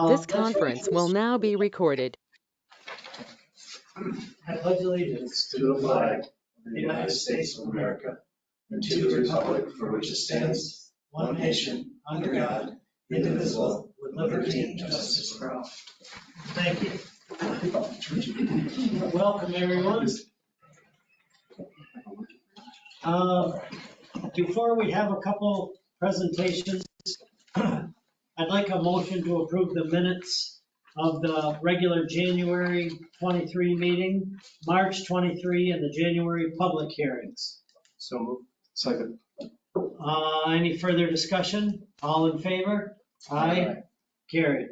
This conference will now be recorded. I pledge allegiance to the flag of the United States of America and to the republic for which it stands, one nation, under God, indivisible, with liberty and justice for all. Thank you. Welcome, everyone. Before we have a couple presentations, I'd like a motion to approve the minutes of the regular January 23 meeting, March 23, and the January public hearings. So moved. Second. Any further discussion? All in favor? Aye. Carried.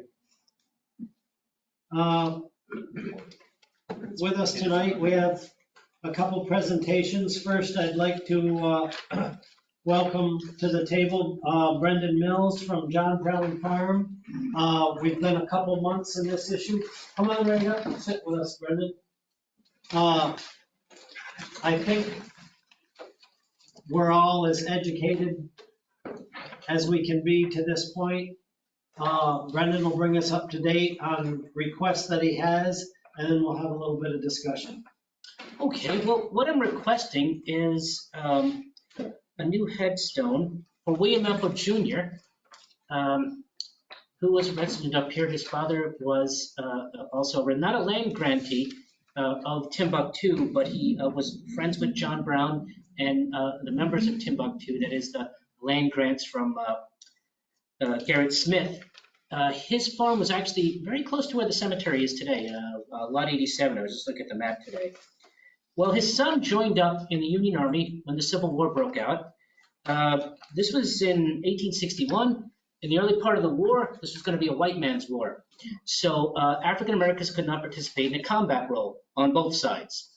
With us tonight, we have a couple presentations. First, I'd like to welcome to the table Brendan Mills from John Brown Farm. We've been a couple months in this issue. Come on right up and sit with us, Brendan. I think we're all as educated as we can be to this point. Brendan will bring us up to date on requests that he has, and then we'll have a little bit of discussion. Okay, well, what I'm requesting is a new headstone for William Elba Jr., who was a resident up here. His father was also not a land grantee of Timbuktu, but he was friends with John Brown and the members of Timbuktu, that is the land grants from Garrett Smith. His farm was actually very close to where the cemetery is today, Lot 87. I was just looking at the map today. Well, his son joined up in the Union Army when the Civil War broke out. This was in 1861. In the early part of the war, this was going to be a white man's war. So African Americans could not participate in a combat role on both sides.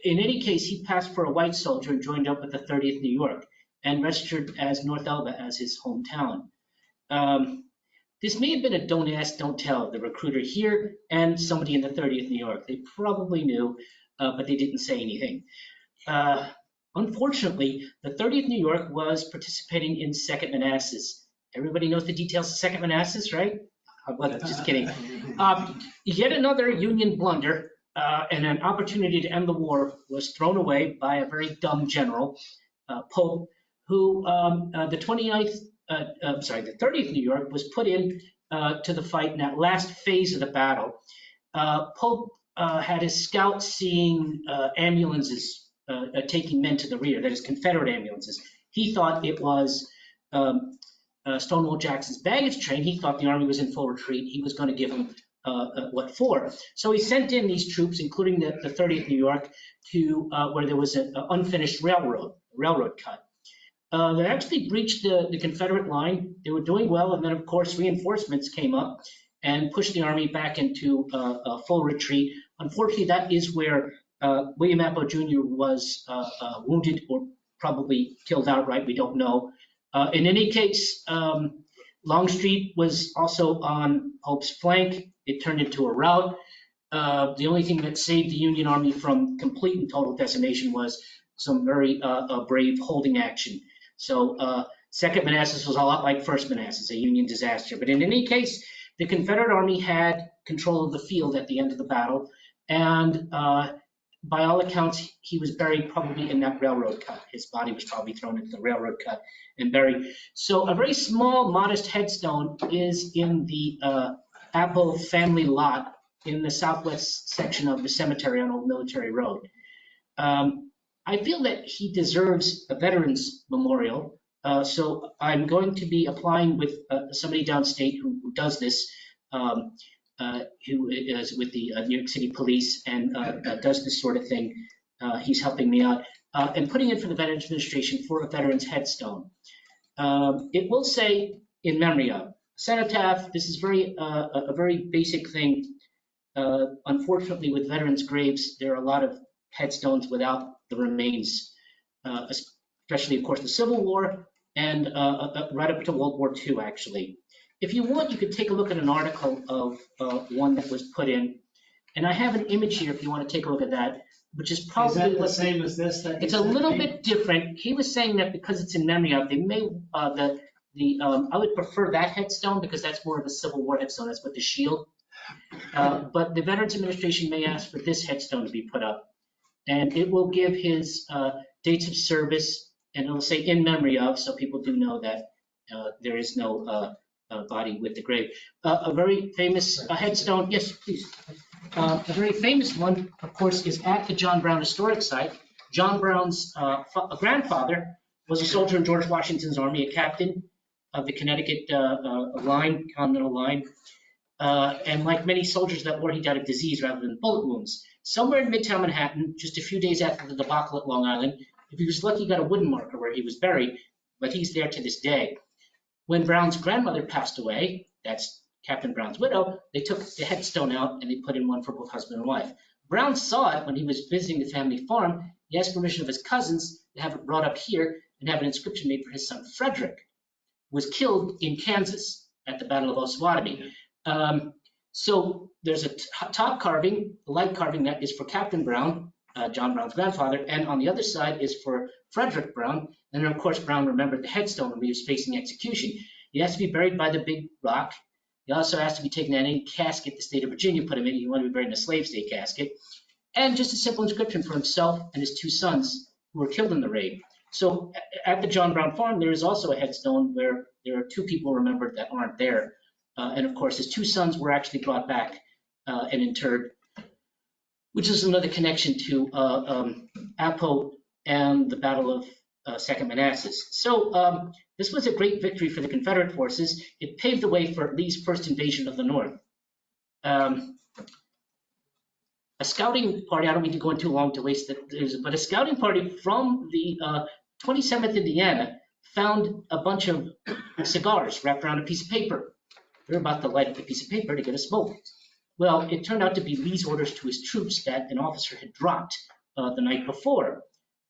In any case, he passed for a white soldier and joined up with the 30th New York and registered as North Elba as his hometown. This may have been a don't ask, don't tell, the recruiter here and somebody in the 30th New York. They probably knew, but they didn't say anything. Unfortunately, the 30th New York was participating in Second Manassas. Everybody knows the details of Second Manassas, right? Well, just kidding. Yet another Union blunder and an opportunity to end the war was thrown away by a very dumb general, Pope, who the 30th New York was put in to the fight in that last phase of the battle. Pope had his scouts seeing ambulances taking men to the rear, that is Confederate ambulances. He thought it was Stonewall Jackson's baggage train. He thought the army was in full retreat. He was going to give them what for. So he sent in these troops, including the 30th New York, to where there was an unfinished railroad cut. They actually breached the Confederate line. They were doing well, and then of course reinforcements came up and pushed the army back into a full retreat. Unfortunately, that is where William Elba Jr. was wounded or probably killed outright. We don't know. In any case, Longstreet was also on Pope's flank. It turned into a rout. The only thing that saved the Union Army from complete and total decimation was some very brave holding action. So Second Manassas was a lot like First Manassas, a Union disaster. But in any case, the Confederate Army had control of the field at the end of the battle. And by all accounts, he was buried probably in that railroad cut. His body was probably thrown into the railroad cut and buried. So a very small, modest headstone is in the Apple family lot in the southwest section of the cemetery on Old Military Road. I feel that he deserves a veterans memorial. So I'm going to be applying with somebody downstate who does this, who is with the New York City Police and does this sort of thing. He's helping me out and putting in for the Veterans Administration for a veteran's headstone. It will say in memory of. Cenotaph, this is a very basic thing. Unfortunately, with veterans' graves, there are a lot of headstones without the remains, especially, of course, the Civil War and right up to World War II, actually. If you want, you could take a look at an article of one that was put in. And I have an image here if you want to take a look at that, which is probably the same as this? It's a little bit different. He was saying that because it's in memory of, they may, I would prefer that headstone because that's more of a Civil War headstone. That's with the shield. But the Veterans Administration may ask for this headstone to be put up. And it will give his dates of service, and it'll say in memory of, so people do know that there is no body with the grave. A very famous headstone, yes, please. A very famous one, of course, is at the John Brown Historic Site. John Brown's grandfather was a soldier in George Washington's army, a captain of the Connecticut line, Continental line. And like many soldiers of that war, he died of disease rather than bullet wounds. Somewhere in Midtown Manhattan, just a few days after the debacle at Long Island, if he was lucky, he got a wooden marker where he was buried, but he's there to this day. When Brown's grandmother passed away, that's Captain Brown's widow, they took the headstone out and they put in one for both husband and wife. Brown saw it when he was visiting the family farm. He asked permission of his cousins to have it brought up here and have an inscription made for his son Frederick, who was killed in Kansas at the Battle of Osawatomie. So there's a top carving, a light carving that is for Captain Brown, John Brown's grandfather, and on the other side is for Frederick Brown. And then, of course, Brown remembered the headstone when he was facing execution. He has to be buried by the big rock. He also has to be taken in any casket the state of Virginia put him in. He wanted to be buried in a slave state casket. And just a simple inscription for himself and his two sons who were killed in the raid. So at the John Brown farm, there is also a headstone where there are two people remembered that aren't there. And of course, his two sons were actually brought back and interred, which is another connection to Apo and the Battle of Second Manassas. So this was a great victory for the Confederate forces. It paved the way for Lee's first invasion of the North. A scouting party, I don't mean to go in too long to waste it, but a scouting party from the 27th Indiana found a bunch of cigars wrapped around a piece of paper. They're about to light up a piece of paper to get a smoke. Well, it turned out to be Lee's orders to his troops that an officer had dropped the night before.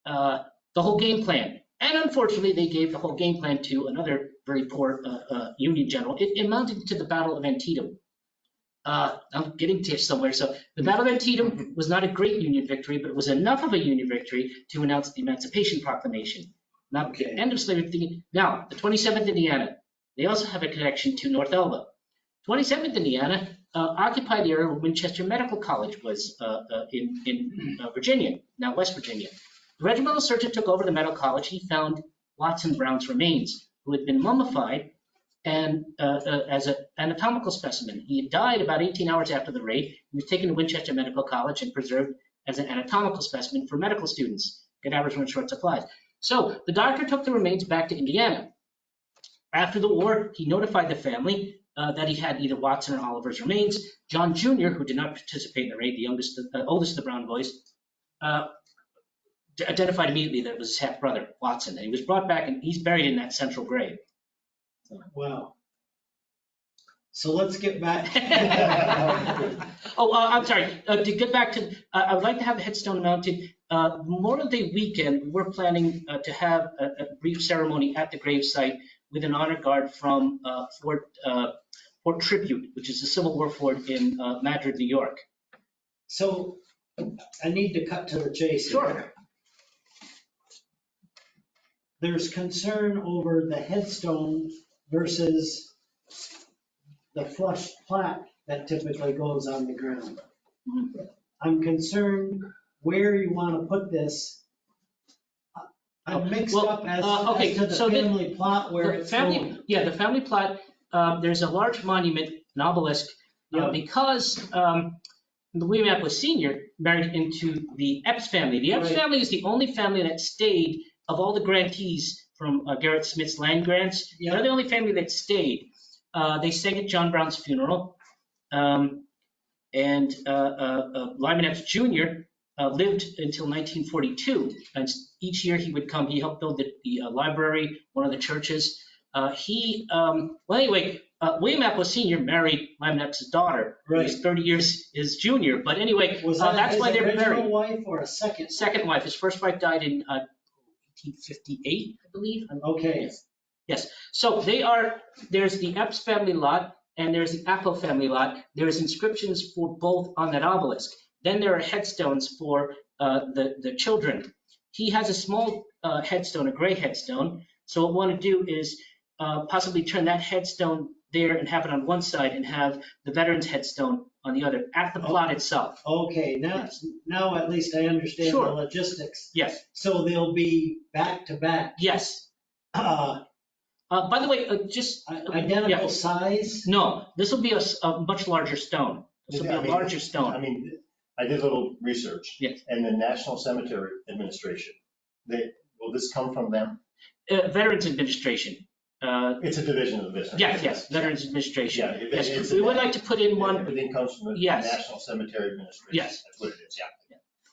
The whole game plan. And unfortunately, they gave the whole game plan to another very poor Union general. It amounted to the Battle of Antietam. I'm getting to somewhere. So the Battle of Antietam was not a great Union victory, but it was enough of a Union victory to announce the Emancipation Proclamation. Not the end of slavery. Now, the 27th Indiana, they also have a connection to North Elba. 27th Indiana occupied the area where Winchester Medical College was in Virginia, now West Virginia. The regimental surgeon took over the medical college. He found Watson Brown's remains, who had been mummified and as an anatomical specimen. He had died about 18 hours after the raid. He was taken to Winchester Medical College and preserved as an anatomical specimen for medical students. Cadavers were in short supply. So the doctor took the remains back to Indiana. After the war, he notified the family that he had either Watson or Oliver's remains. John Jr., who did not participate in the raid, the oldest of the Brown boys, identified immediately that it was his half-brother, Watson. And he was brought back, and he's buried in that central grave. Wow. So let's get back. I'm sorry. To get back to, I would like to have the headstone mounted. Memorial Day weekend, we're planning to have a brief ceremony at the gravesite with an honor guard from Fort Tribute, which is a Civil War fort in Madrid, New York. So I need to cut to the chase here. Sure. There's concern over the headstone versus the flush plaque that typically goes on the ground. I'm concerned where you want to put this. I'm mixed up as to the family plot where it's going. Yeah, the family plot, there's a large monument, an obelisk, because the William Apple Sr. married into the Epps family. The Epps family is the only family that stayed of all the grantees from Garrett Smith's land grants. They're the only family that stayed. They sang at John Brown's funeral. And Lyman Epps Jr. Lived until 1942. And each year he would come. He helped build the library, one of the churches. William Apple Sr. married Lyman Epps' daughter, who was 30 years his junior. But anyway, was that that's his why they're married. Wife or a second? Second wife. His first wife died in 1858, I believe. Okay. Yes. So there's the Epps family lot and there's the Apple family lot. There's inscriptions for both on that obelisk. Then there are headstones for the children. He has a small headstone, a gray headstone. So what we want to do is possibly turn that headstone there and have it on one side and have the veterans headstone on the other at the plot itself. Okay, now at least I understand the Sure. logistics. Yes, So they'll be back to back. yes. Uh, By the way, just, Identical size? no, this will be a much larger stone. This will be I a mean, larger I stone. mean, I did a little research. Yes. And the National Cemetery Administration, will this come from them? Veterans Administration. It's a division of the business. Yes, Veterans Administration. Yeah. Yes, we would like to put in one, Everything comes from the Yes. National Cemetery Administration. Yes. That's what it is,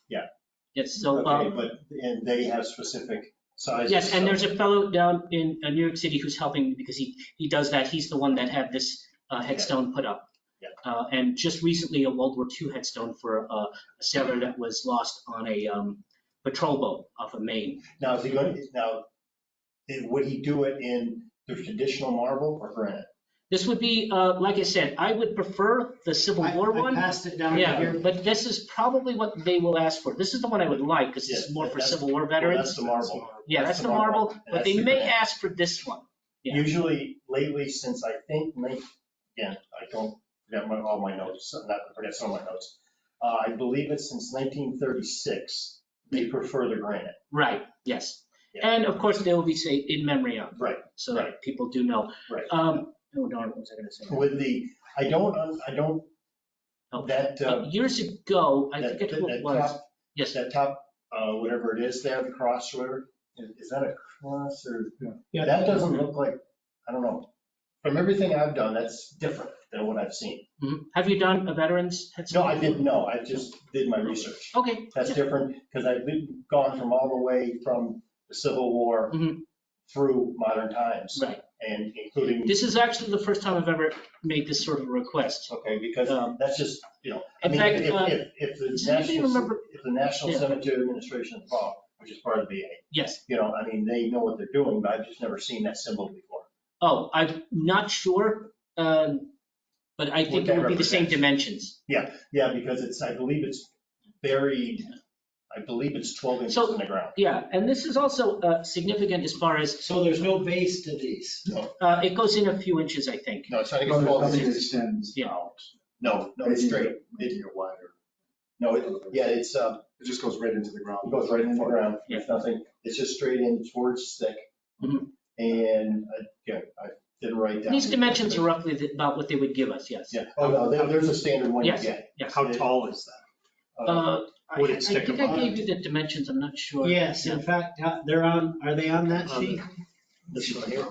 yeah. yes, so, Okay, and they have specific sizes. yes, and so- there's a fellow down in New York City who's helping because he does that. He's the one that had this headstone put up. Yeah. And just recently a World War II headstone for a sailor that was lost on a patrol boat off of Maine. Now, would he do it in the traditional marble or granite? This would be, like I said, I would prefer the Civil War I one. passed it down Yeah, here. but this is probably what they will ask for. This is the one I would like because this is Yeah, more for that's- Civil War Well, veterans. that's the marble. Yeah, that's the marble, and but that's they the may granite. ask for this one. Yeah. Usually, lately, since I think, again, I don't forget all my notes, not to forget some of my notes. I believe it's since 1936, they prefer the granite. Right, yes. Yeah. And of course, they will be say in memory of, Right, so that people do know. right. Oh darn, what was I gonna say? With I don't, Oh, that, Years ago, I that, forget who it that was. top, Yes, that top, whatever it is there, the cross, whatever, is that a cross or? Yeah. That doesn't look like, I don't know. From everything I've done, that's different than what I've seen. mhm. Have you done a veterans No, headstone? I didn't know. I just did my research. Okay. That's yeah. different because I've gone from all the way from the Civil War Mhm. through modern times. Right. And including, This is actually the first time I've ever made this sort of a request. okay, because that's just, I In mean, fact, if does anybody remember- the National Yeah. Cemetery Administration is involved, which is part of the VA, Yes. I mean, they know what they're doing, but I've just never seen that symbol before. Oh, I'm not sure, but I think What it that would be the same represents. dimensions. Yeah, because I believe it's buried, I believe it's 12 inches So- in the ground. Yeah, and this is also significant as far as, So there's no base to these? No, it goes in a few inches, I think. no, it's not even No, 12 nothing inches. extends Yeah. out. No, it's straight. Maybe a wider. No, it's, It just goes right into the ground. it goes right in the ground. There's nothing, it's just straight in towards thick. Mhm. And again, I did write down. These dimensions are roughly about what they would give us, yes. Yeah, oh, no, there's a standard one you Yes. get. Yes. How tall is that? I Would it I stick think I above? gave you the dimensions, I'm not sure. Yes, in fact, are they on that sheet? This one here.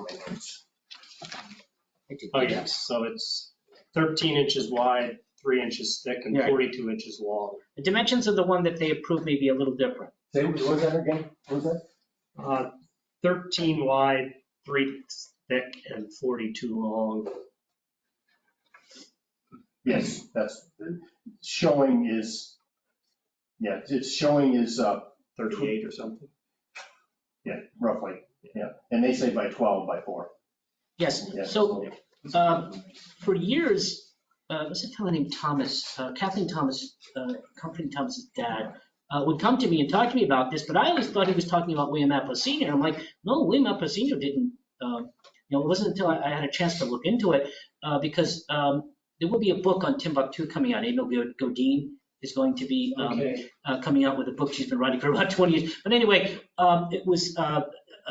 Oh, yes, so it's 13 inches wide, 3 inches thick, and Right. 42 inches long. The dimensions of the one that they approved may be a little different. Say, what was that again? What was that? 13 wide, 3 thick, and 42 long. Yes, that's, showing is, it's showing is, 38 or something. yeah, roughly, yeah. And they say by 12 by 4. Yes, Yeah. so for years, what's a fellow named Thomas, Kathleen Thomas, Company Thomas's dad, would come to me and talk to me about this, but I always thought he was talking about William Apple Sr. I'm like, no, William Apple Sr. didn't, it wasn't until I had a chance to look into it, because there will be a book on Timbuktu coming out. Emil Godine is going to be Okay. coming out with a book she's been writing for about 20 years. But anyway, it was,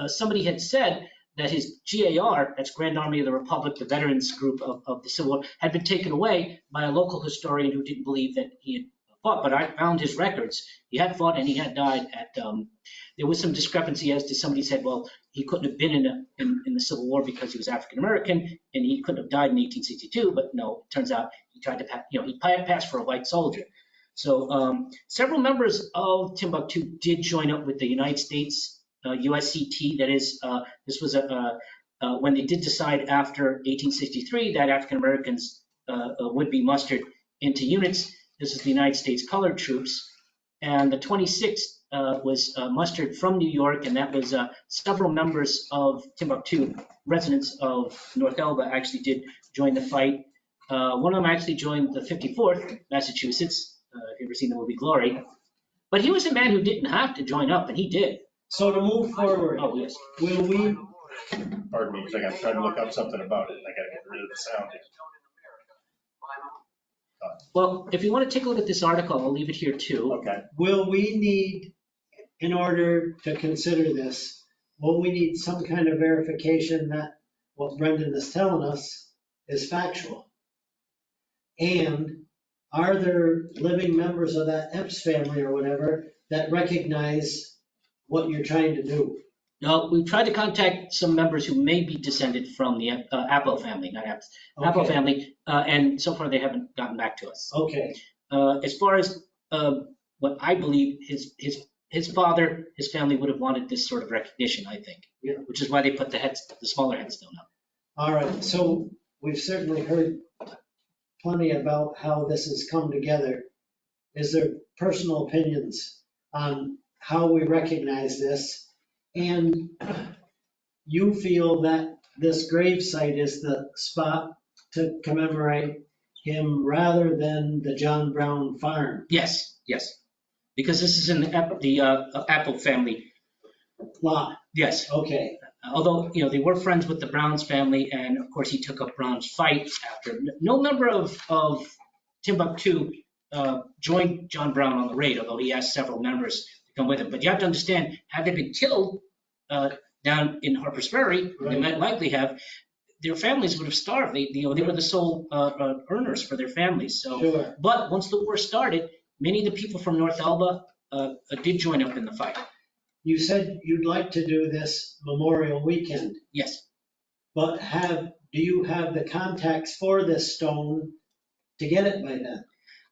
somebody had said that his GAR, that's Grand Army of the Republic, the veterans group of the Civil War, had been taken away by a local historian who didn't believe that he had fought. But I found his records. He had fought and he had died at, there was some discrepancy as to somebody said, well, he couldn't have been in the Civil War because he was African American and he couldn't have died in 1862. But no, it turns out he tried to, he passed for a white soldier. So several members of Timbuktu did join up with the United States USCT. That is, this was when they did decide after 1863 that African Americans would be mustered into units. This is the United States Colored Troops. And the 26th was mustered from New York, and that was several members of Timbuktu, residents of North Elba, actually did join the fight. One of them actually joined the 54th Massachusetts. If you've ever seen the movie Glory. But he was a man who didn't have to join up, and he did. So to move forward, Oh, yes. will we Pardon me, because I'm trying to look up something about it, and I gotta get rid of the sound. Well, if you want to take a look at this article, I'll leave it here too. Okay, Will we need, in order to consider this, will we need some kind of verification that what Brendan is telling us is factual? And are there living members of that Epps family or whatever that recognize what you're trying to do? No, we've tried to contact some members who may be descended from the Apple family, not Epps, Apple Okay. family, and so far they haven't gotten back to us. Okay, As far as what I believe, his father, his family would have wanted this sort of recognition, I think. Yeah. Which is why they put the smaller headstone up. all right, so we've certainly heard plenty about how this has come together. Is there personal opinions on how we recognize this? And you feel that this grave site is the spot to commemorate him rather than the John Brown farm Yes, yes. Because this is in the Apple family. lot? Yes. Okay, Although, they were friends with the Browns family, and of course he took up Brown's fight after. No member of Timbuktu joined John Brown on the raid, although he asked several members to come with him. But you have to understand, had they been killed down in Harper's Ferry, they Right. might likely have, their families would have starved. They were the sole earners for their families. So, sure. but once the war started, many of the people from North Elba did join up in the fight. You said you'd like to do this Memorial Weekend, Yes. but do you have the contacts for this stone to get it by then?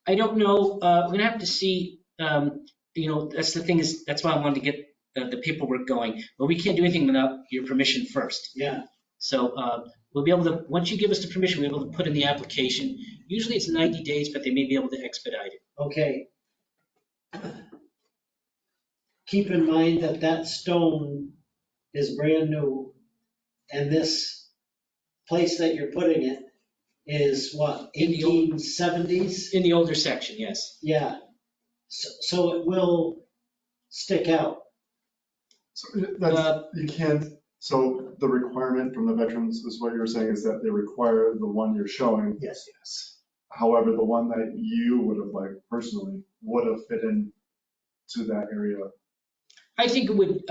I don't know. We're gonna have to see. That's the thing is that's why I wanted to get the paperwork going. But we can't do anything without your permission first. Yeah, So we'll be able to. Once you give us the permission, we'll be able to put in the application. Usually it's 90 days, but they may be able to expedite it. okay. Keep in mind that that stone is brand new, and this place that you're putting it is what, In the old- 1870s? In the older section, yes. Yeah, so it will stick out. So that's, you can't, so the requirement from the veterans is what you were saying is that they require the one you're showing. yes. However, the one that you would have liked personally would have fit in to that area. I think it would.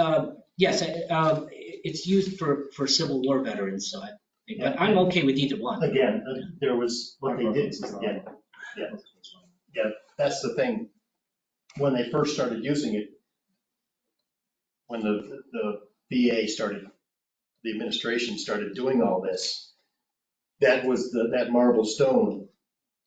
Yes, it's used for Civil War veterans, so I think. But I'm okay with either one. Again, there was, what they did, again, yeah, that's the thing. When they first started using it, when the VA started, the administration started doing all this, that was that marble stone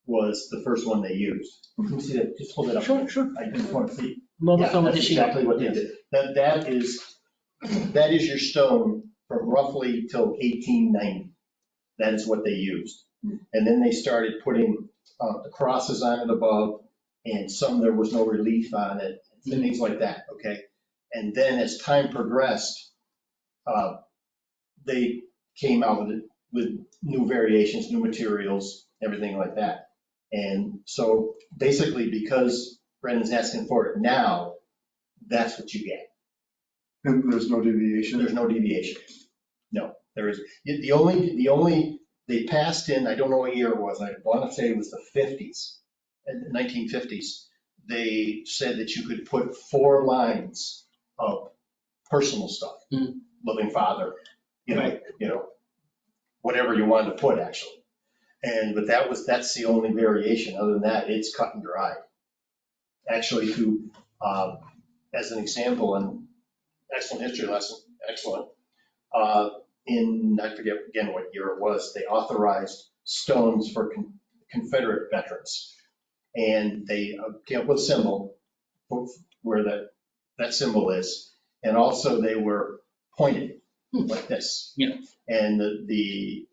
was the first one they used. Can you see that? Just hold it up. Sure. I just want to see. Mobile Yeah, film that's edition. exactly what they did. That is your stone from roughly till 1890. That is what they used. And then they started putting the crosses on it above, and some there was no relief on it, and things like that, okay? And then as time progressed, they came out with new variations, new materials, everything like that. And so basically, because Brendan's asking for it now, that's what you get. And there's no deviation. There's no deviation. No, there is. The only, they passed in, I don't know what year it was, I want to say it was the 50s, 1950s. They said that you could put 4 lines of personal stuff, loving father, whatever you wanted to put actually. But that's the only variation. Other than that, it's cut and dried. Actually, as an example, an excellent history lesson, excellent. I forget again what year it was, they authorized stones for Confederate veterans. And they came up with a symbol where that symbol is. And also they were pointed like this. Yeah. And the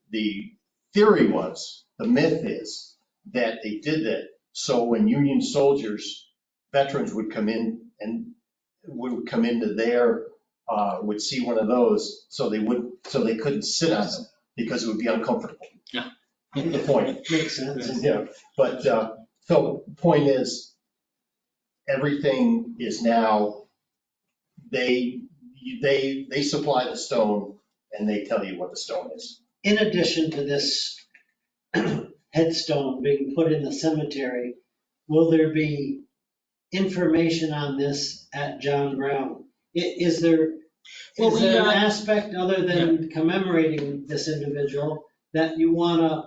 theory was, the myth is that they did that so when Union soldiers, veterans would come in and would come into their, would see one of those, so they couldn't sit on them because it would be uncomfortable. Yeah. The point. Makes sense. Yeah, but so the point is, everything is now, they supply the stone and they tell you what the stone is. In addition to this headstone being put in the cemetery, will there be information on this at John Brown? Is there, Well, is there an aspect other than commemorating this individual that you want to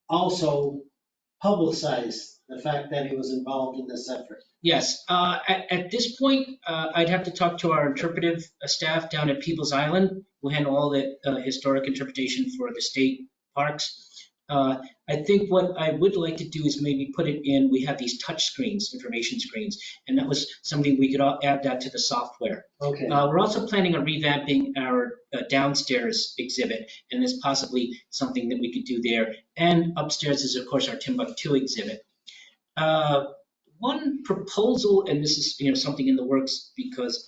also publicize the fact that he was involved in this effort? Yes, at this point, I'd have to talk to our interpretive staff down at Peoples Island, who handle all the historic interpretation for the state parks. I think what I would like to do is maybe put it in, we have these touch screens, information screens, and that was something we could add that to the software. Okay. We're also planning on revamping our downstairs exhibit, and there's possibly something that we could do there. And upstairs is, of course, our Timbuktu exhibit. One proposal, and this is something in the works because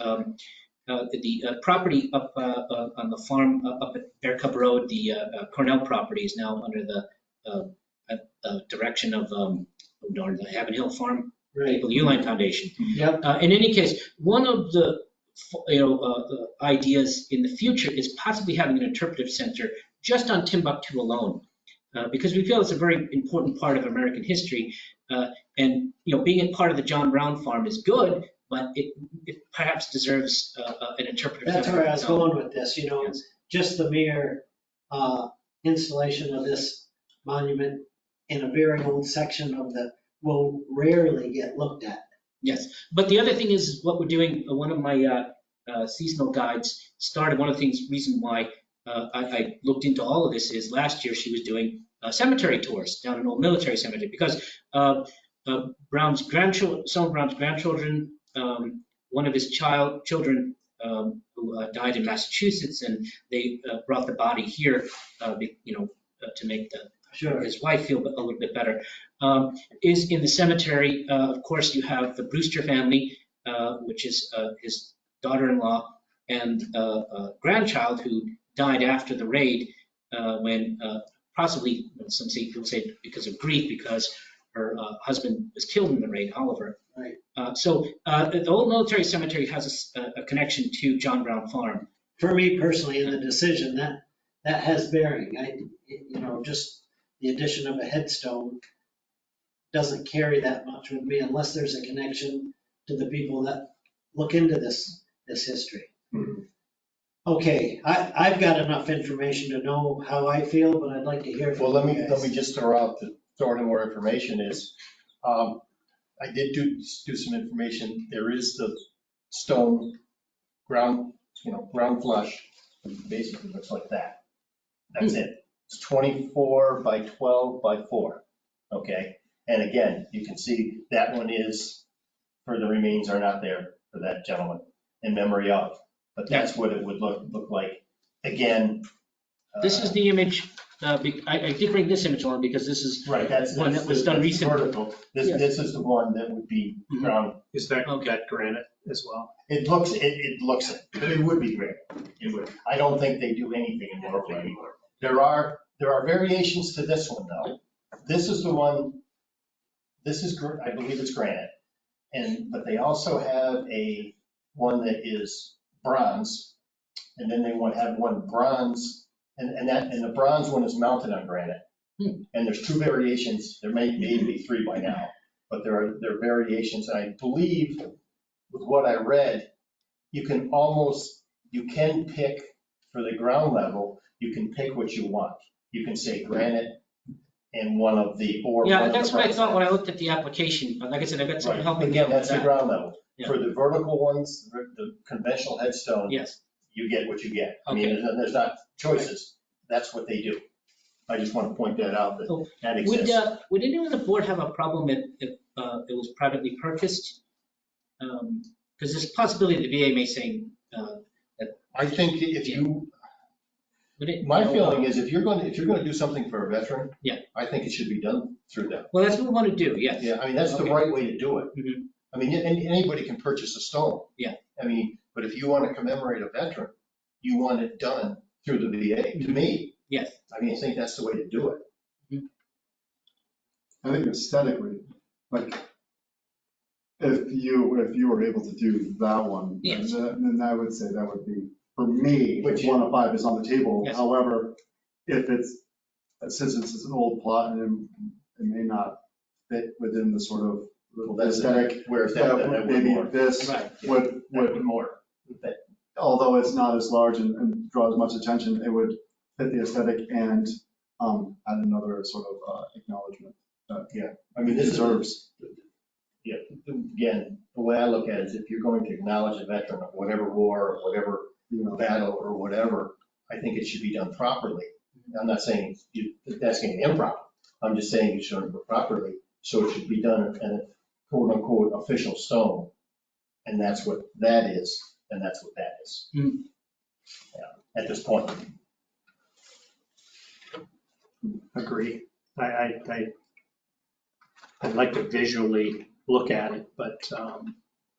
the property up on the farm up at Bear Cub Road, the Cornell property is now under the direction of the Haven Hill Farm Maple Uline Foundation. Yep. In any case, one of the ideas in the future is possibly having an interpretive center just on Timbuktu alone. Because we feel it's a very important part of American history. And being a part of the John Brown farm is good, but it perhaps deserves an interpretive. That's where I was going with this, Yes. just the mere installation of this monument in a very old section of will rarely get looked at. Yes, but the other thing is what we're doing, one of my seasonal guides started, one of the things, reason why I looked into all of this is last year she was doing cemetery tours down an old military cemetery because Brown's grandchildren, some of Brown's grandchildren, one of his children who died in Massachusetts, and they brought the body here, to make his wife feel a little bit better, is in the cemetery. Of course, you have the Brewster family, which is his daughter-in-law and grandchild who died after the raid when possibly, some people say because of grief, because her husband was killed in the raid, Oliver. Right. So the old military cemetery has a connection to John Brown Farm. For me personally, in the decision, that has bearing. Just the addition of a headstone doesn't carry that much with me unless there's a connection to the people that look into this history. Mm-hmm. Okay, I've got enough information to know how I feel, but I'd like to hear from Well, you guys. let me just throw in more information is, I did do some information. There is the stone ground flush, basically looks like that. That's it. It's 24 by 12 by 4, okay? And again, you can see that one is, for the remains are not there for that gentleman in memory of, but that's what it would look like. Again. This is the image, I did bring this image on because this is Right, that's one that was done recently. vertical. This is the one that would be ground. Is that granite as well? It looks it, but it would be granite. It would. I don't think they do anything in Norway anymore. There are variations to this one though. This is the one, I believe it's granite. But they also have one that is bronze, and then they have one bronze, and the bronze one is mounted on granite. And there's 2 variations. There may be 3 by now, but there are variations. And I believe with what I read, you can pick for the ground level, you can pick what you want. You can say granite and one of the, or. Yeah, that's what I thought when I looked at the application, but like I said, I got some help and Again, get with that's the that. ground level. Yeah. For the vertical ones, the conventional headstone, Yes, you get what you get. I mean, Okay. there's not choices. That's what they do. I just want to point that out, Oh, that exists. would anyone on the board have a problem if it was privately purchased? Because there's a possibility the VA may say, I think if you, would it? my feeling is if you're going to do something for a veteran, Yeah. I think it should be done through them. Well, that's what we want to do, yes. Yeah, I mean, that's the Okay. right way to do it. Mhm. I mean, anybody can purchase a stone. Yeah. I mean, but if you want to commemorate a veteran, you want it done through the VA, to me. Yes. I mean, I think that's the way to do it. I think aesthetically, like, if you were able to do that one, Yes. then I would say that would be for me, Which- 1 of 5 is on the table. Yes. However, if it's, since it's an old plot and it may not fit within the sort of little That's aesthetic, where if that would maybe more. this Right. would, More. although it's not as large and draw as much attention, it would fit the aesthetic and add another sort of acknowledgement. I mean, this is, Deserves. yeah, again, the way I look at it is if you're going to acknowledge a veteran of whatever war or whatever You know, battle or whatever, I think it should be done properly. I'm not saying that's going to be improper. I'm just saying it should be properly. So it should be done in a quote unquote official stone. And that's what that is, and that's what that is. Hmm. Yeah, at this point. Agree. I'd like to visually look at it, but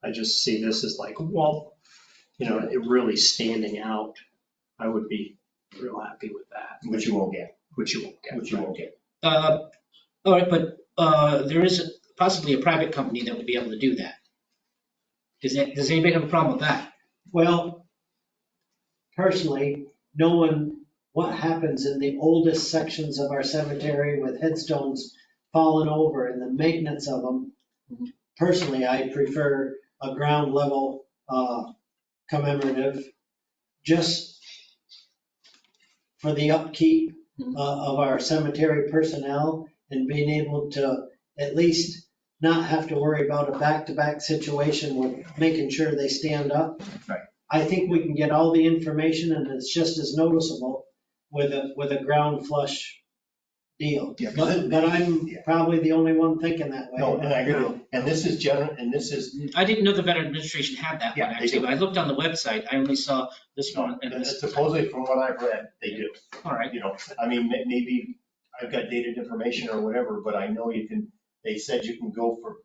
I just see this as like, well, it really standing out. I would be real happy with that, Which you won't get, which you won't get. which you won't get. All right, but there is possibly a private company that would be able to do that. Does anybody have a problem with that? Well, personally, knowing what happens in the oldest sections of our cemetery with headstones falling over and the maintenance of them, personally, I prefer a ground level commemorative, just for the upkeep of our cemetery personnel and being able to at least not have to worry about a back-to-back situation with making sure they stand up. Right. I think we can get all the information and it's just as noticeable with a ground flush deal. Yeah, 'cause it- But I'm yeah. probably the only one thinking that way. No, and I agree. And this is general, and this is, I didn't know the Veteran Administration had that Yeah, one, they actually. do. When I looked on the website, I only saw this one and this. supposedly from what I've read, they do. All right. I mean, maybe I've got dated information or whatever, but I know they said you can go for,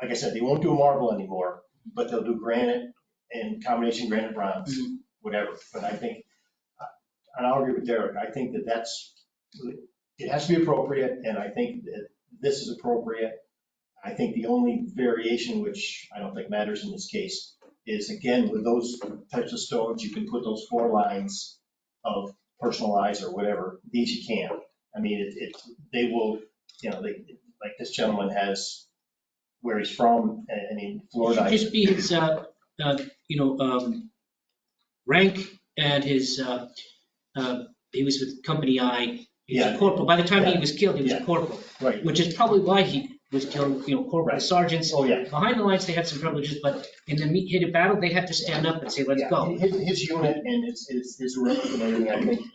like I said, they won't do marble anymore, but they'll do granite and combination granite bronze, whatever. But I think, and I'll agree with Derek, I think it has to be appropriate, and I think that this is appropriate. I think the only variation, which I don't think matters in this case, is again, with those types of stones, you can put those 4 lines of personalized or whatever, these you can't. I mean, they will, like this gentleman has where he's from, I mean, It Florida. should just be his, rank and his, he was with Company I. He was a Yeah. corporal. By the time he Yeah. was killed, he was a Yeah. corporal, Right, which is probably why he was killed, corporal Right. sergeants. oh, yeah. Behind the lines, they had some privileges, but in the heat of battle, they had to stand up and say, let's Yeah, go. His unit and his rank and everything, I think,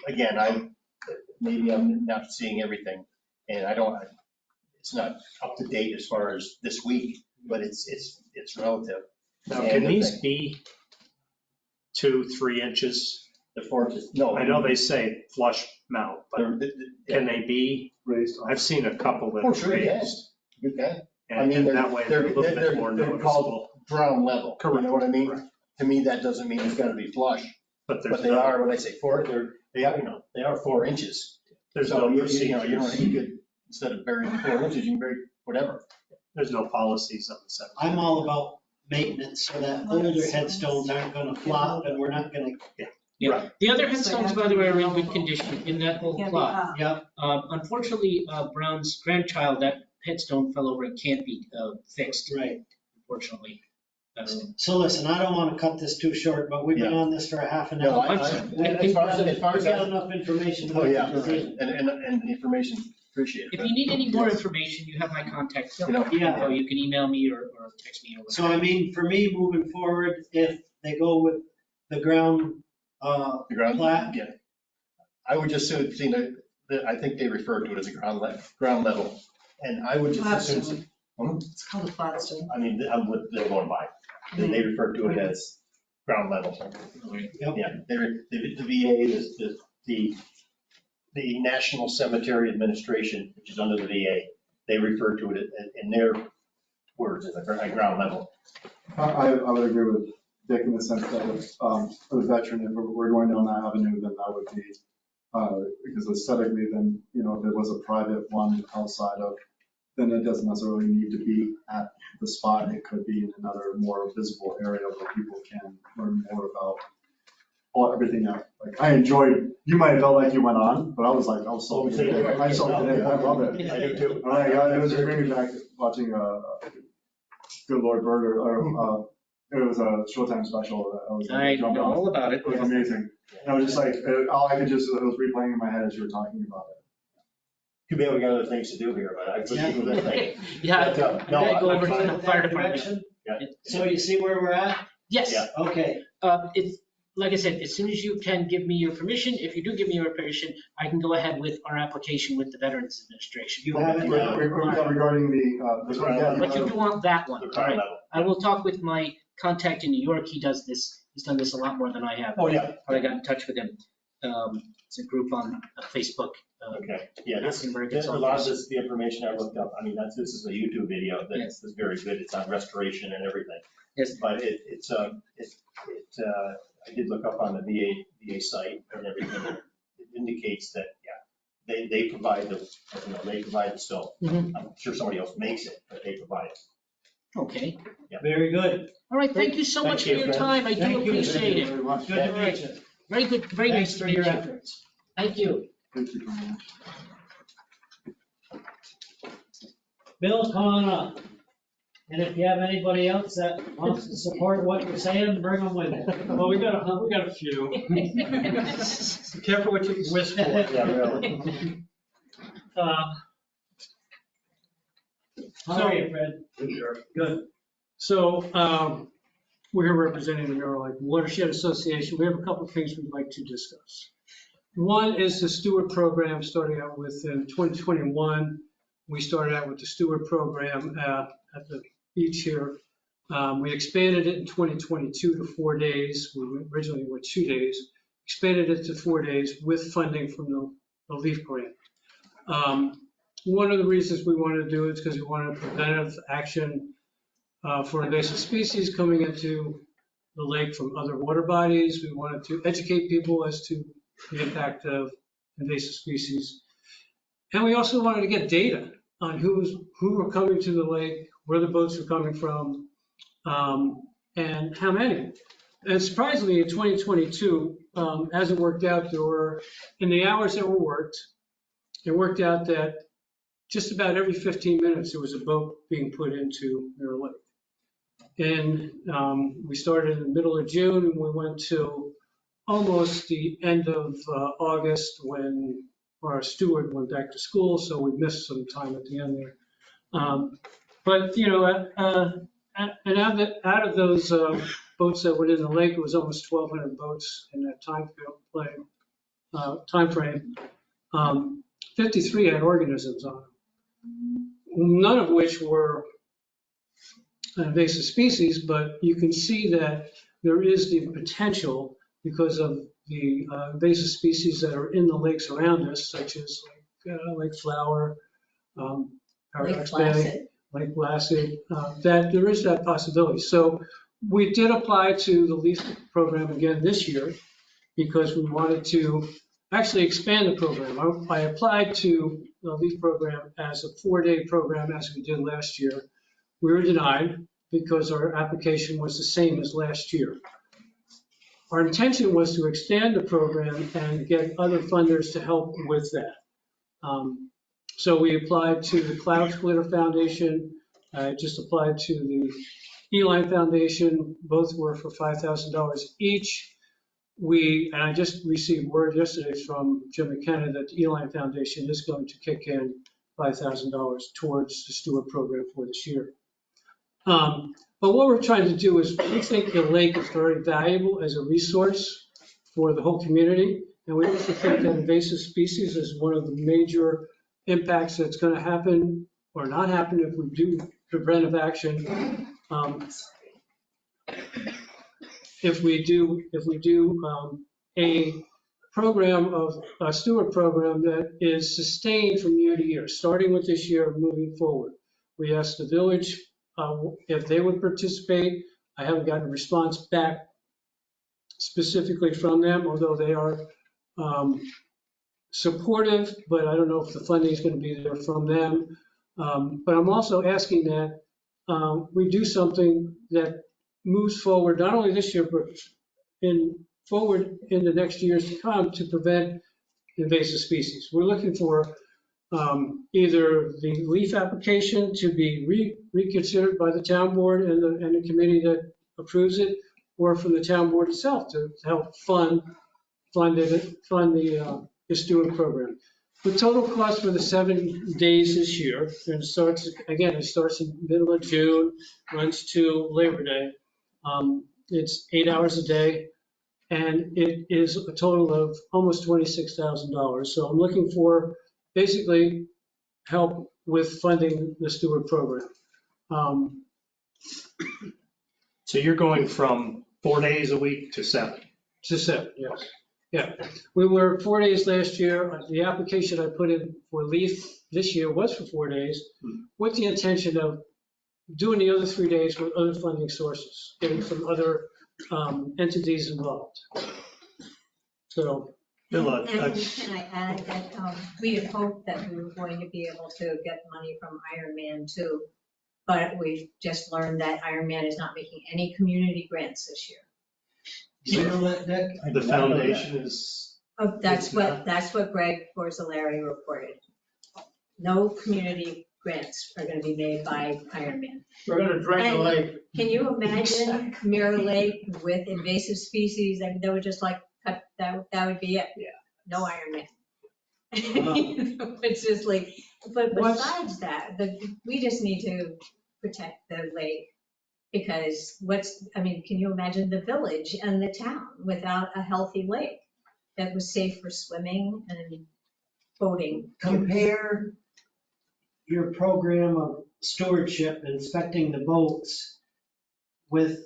again, maybe I'm not seeing everything, and it's not up to date as far as this week, but it's relative. Now, And can the these thing- be 2-3 inches? The forces, no. I know they say flush mount, but can they be? raised. I've seen a couple that Oh, are sure, you can. raised. You can, I And mean, and that way they're a little bit more they're noticeable. called ground level, you know what I mean? Correct. To me, that doesn't mean it's gotta be flush, But there's but they no, are, when I say 4, they are 4 inches. there's So no you procedures. could, instead of burying 4 inches, you can bury whatever. There's no policies on the cemetery. I'm all about maintenance so that older headstones aren't gonna flop and we're not gonna, Yeah. Right. The other headstones, by the way, are in good condition in that whole Can't be plot. up. yeah. Unfortunately, Brown's grandchild, that headstone fell over and can't be fixed, Right. unfortunately. So listen, I don't want to cut this too short, but we've been on this for a half an No, hour. as far as We've got that, enough information to oh, make yeah, a decision. and the information, appreciate If it. you need any more information, you have my contact. Yeah. Or you can email me or text me or So whatever. I mean, for me, moving forward, if they go with the ground, The ground, Plat. yeah. I would just soon, see, I think they refer to it as a ground level, and I would just assume, Platstone. It's called a platstone. I mean, I'm what they're going by, they refer to it as ground level. Yep. Yeah, the VA, the National Cemetery Administration, which is under the VA, they refer to it in their words as a ground level. I would agree with Dick in the sense that if, for the veteran, if we're going down that avenue, then that would be, because aesthetically, then, if it was a private one outside of then it doesn't necessarily need to be at the spot. It could be in another more visible area where people can learn more about everything else. Like, I enjoyed, you might have felt like you went on, but I was like, I was so, I soaked it in. I love it. I do too. Oh my God, it was just bringing me back watching Good Lord Bird, or it was a Showtime special that I was I jumping know on. all about it. It was amazing. And I was just like, all I could just, it was replaying in my head as you were talking about it. Too bad we got other things to do here, but I couldn't do that thing. Yeah, But, I'm no, gonna go I'm over to fine. the fire department. Direction? Yeah. So you see where we're at? Yes. Yeah. Okay, It's, like I said, as soon as you can give me your permission, if you do give me your permission, I can go ahead with our application with the Veterans Administration. you have it now. Regarding the, this one, yeah. But you do want that one, The all current right? level. I will talk with my contact in New York. He does this. He's done this a lot more than I have. Oh, yeah. But I got in touch with him. It's a group on Facebook. Okay, yeah, this, Asking where it gets a all lot of this. this, the information I looked up, I mean, this is a YouTube video that Yes. is very good. It's on restoration and everything. Yes. But I did look up on the VA site and everything. It indicates that, yeah, they provide they provide the stove. Mhm. I'm sure somebody else makes it, but they provide it. Okay. Very good. All right, thank you so Thank much for you, your friend. time. I Thank do you. appreciate it. Very much. Good to meet you. Very good, very Thanks nice to for meet your you. efforts. Thank you. Thank you very much. Bill, come on up. And if you have anybody else that wants to support what you're saying, bring them with you. Well, we got a few. Be careful what you wish for. Yeah, really. How are you, Fred? Good. So, we're here representing the Mirror Lake Watershed Association. We have a couple of things we'd like to discuss. One is the Steward program, starting out with in 2021. We started out with the Steward program at the beach here. We expanded it in 2022 to 4 days. We originally were 2 days. Expanded it to 4 days with funding from the LEAF grant. One of the reasons we wanted to do it is because we wanted preventive action for invasive species coming into the lake from other water bodies. We wanted to educate people as to the impact of invasive species. And we also wanted to get data on who were coming to the lake, where the boats were coming from, and how many. And surprisingly, in 2022, as it worked out, there were, in the hours that were worked, it worked out that just about every 15 minutes, there was a boat being put into Mirror Lake. And we started in the middle of June, and we went to almost the end of August when our steward went back to school, so we missed some time at the end there. But, you know, and out of those boats that were in the lake, it was almost 1,200 boats in that time frame. 53 had organisms on them, none of which were invasive species, but you can see that there is the potential because of the invasive species that are in the lakes around us, such as lake flower, paradox bay, Lake Placid, that there is that possibility. So we did apply to the LEAF program again this year because we wanted to actually expand the program. I applied to the LEAF program as a 4-day program as we did last year. We were denied because our application was the same as last year. Our intention was to expand the program and get other funders to help with that. So we applied to the Cloud Splitter Foundation. I just applied to the Eline Foundation. Both were for $5,000 each. And I just received word yesterday from Jim McKenna that the Eline Foundation is going to kick in $5,000 towards the Steward program for this year. But what we're trying to do is we think the lake is very valuable as a resource for the whole community. And we also think that invasive species is one of the major impacts that's going to happen or not happen if we do preventive action. If we do a program of a steward program that is sustained from year to year, starting with this year, moving forward. We asked the village if they would participate. I haven't gotten a response back specifically from them, although they are supportive, but I don't know if the funding is going to be there from them. But I'm also asking that we do something that moves forward, not only this year, but forward in the next years to come to prevent invasive species. We're looking for either the leaf application to be reconsidered by the town board and the committee that approves it, or from the town board itself to help fund the steward program. The total cost for the 7 days this year, and it starts in the middle of June, runs to Labor Day. It's 8 hours a day, and it is a total of almost $26,000. So I'm looking for basically help with funding the steward program. So you're going from 4 days a week to 7. To 7, yes. Yeah, we were 4 days last year. The application I put in for leaf this year was for 4 days, with the intention of doing the other 3 days with other funding sources, getting some other entities involved. So. Good luck. And can I add that we had hoped that we were going to be able to get money from Iron Man too, but we've just learned that Iron Man is not making any community grants this year. You know that, Dick? The foundation is, Oh, that's It's not. what Greg Borzolari reported. No community grants are going to be made by Iron Man. We're gonna drink the And- lake. Can you imagine Mirror Lake with invasive species? I mean, they would just like cut, that would be it. Yeah. No Iron Man. Wow. It's just like, but What's- besides that, we just need to protect the lake. Because can you imagine the village and the town without a healthy lake that was safe for swimming and boating? Compare your program of stewardship, inspecting the boats, with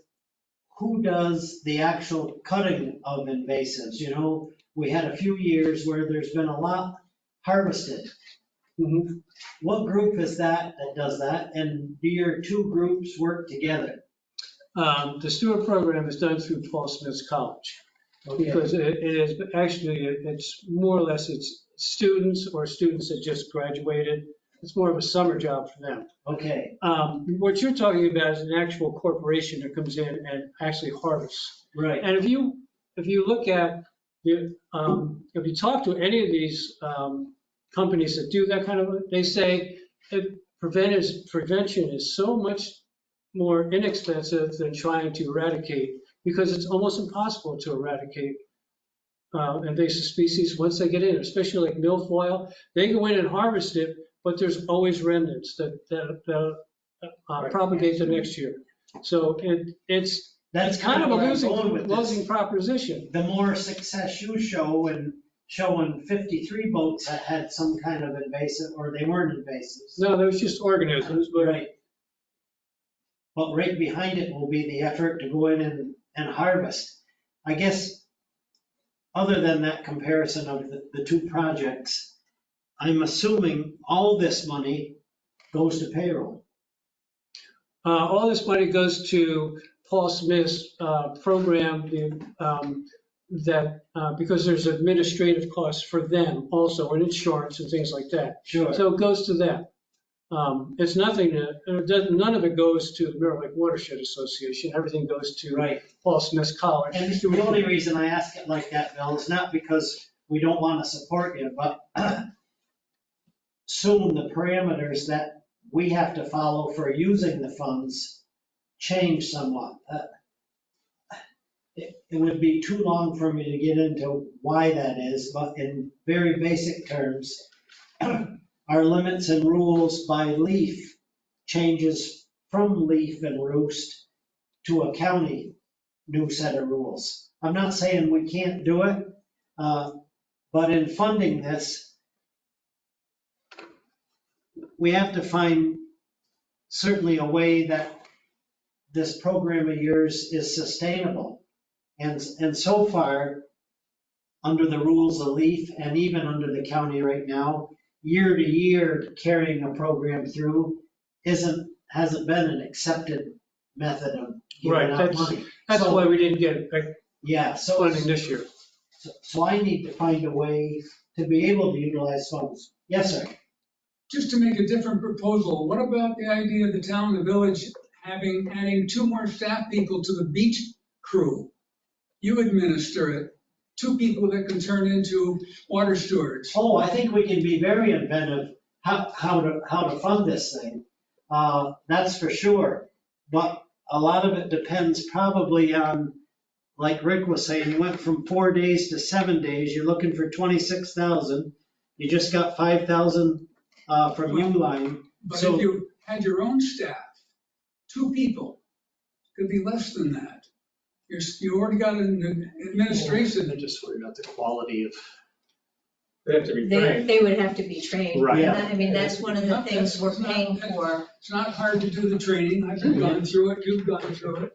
who does the actual cutting of invasives. You know, we had a few years where there's been a lot harvested. What group is that does that? And do your two groups work together? The steward program is done through Paul Smith's College, because it is actually, it's more or less, it's students or students that just graduated. It's more of a summer job for them. Okay, What you're talking about is an actual corporation that comes in and actually harvests. right. And if you look at, if you talk to any of these companies that do that kind of, they say that prevention is so much more inexpensive than trying to eradicate, because it's almost impossible to eradicate invasive species once they get in, especially like milfoil. They go in and harvest it, but there's always remnants that propagate the next year. So it's That's kind of a where I'm going with this. losing proposition. The more success you show in showing 53 boats that had some kind of invasive, or they weren't invasives. No, there's just organisms, but Right. But right behind it will be the effort to go in and harvest. I guess, other than that comparison of the two projects, I'm assuming all this money goes to payroll. all this money goes to Paul Smith's program, because there's administrative costs for them also, and insurance and things like that. Sure. So it goes to that. It's nothing, none of it goes to the Mirror Lake Watershed Association. Everything goes to Right. Paul Smith's College. And the only reason I ask it like that, Bill, is not because we don't want to support you, but soon the parameters that we have to follow for using the funds change somewhat. It would be too long for me to get into why that is, but in very basic terms, our limits and rules by leaf changes from leaf and roost to a county new set of rules. I'm not saying we can't do it, but in funding this, we have to find certainly a way that this program of yours is sustainable. And so far, under the rules of LEAF and even under the county right now, year to year carrying a program through hasn't been an accepted method of Right, giving out money. that's So- why we didn't get Yeah, so, funding this year. so I need to find a way to be able to utilize funds. Yes, sir. just to make a different proposal, what about the idea of the town, the village, adding 2 more staff people to the beach crew? You administer it, 2 people that can turn into water stewards. Oh, I think we can be very inventive how to fund this thing. That's for sure. But a lot of it depends probably on, like Rick was saying, you went from 4 days to 7 days. You're looking for 26,000. You just got 5,000 from Uline. But So if you had your own staff, 2 people, could be less than that. You already got an administration. I just worry about the quality of. They have to be trained. They would have to be trained. Right. And I mean, that's one of the things we're paying for. It's not hard to do the training. I've gone through it, you've gone through it.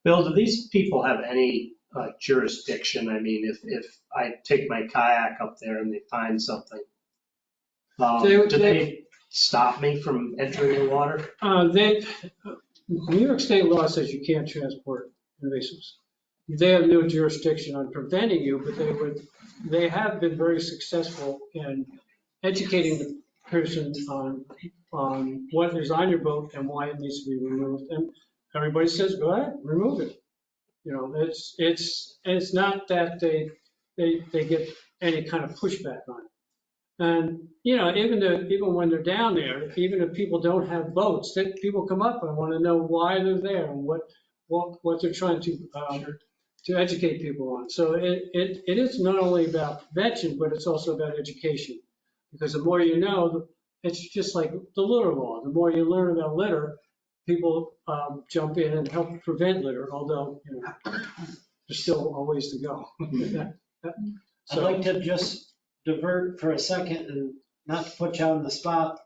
Bill, do these people have any jurisdiction? I mean, if I take my kayak up there and they find something, do they stop me from entering the water? New York state law says you can't transport invasives. They have no jurisdiction on preventing you, but they have been very successful in educating the person on what is on your boat and why it needs to be removed. And everybody says, go ahead, remove it. You know, it's not that they get any kind of pushback on it. And, you know, even when they're down there, even if people don't have boats, that people come up and want to know why they're there and what they're trying to educate people on. So it is not only about prevention, but it's also about education. Because the more you know, it's just like the litter law. The more you learn about litter, people jump in and help prevent litter, although, you know, there's still a ways to go. I'd like to just divert for a second and not to put you on the spot,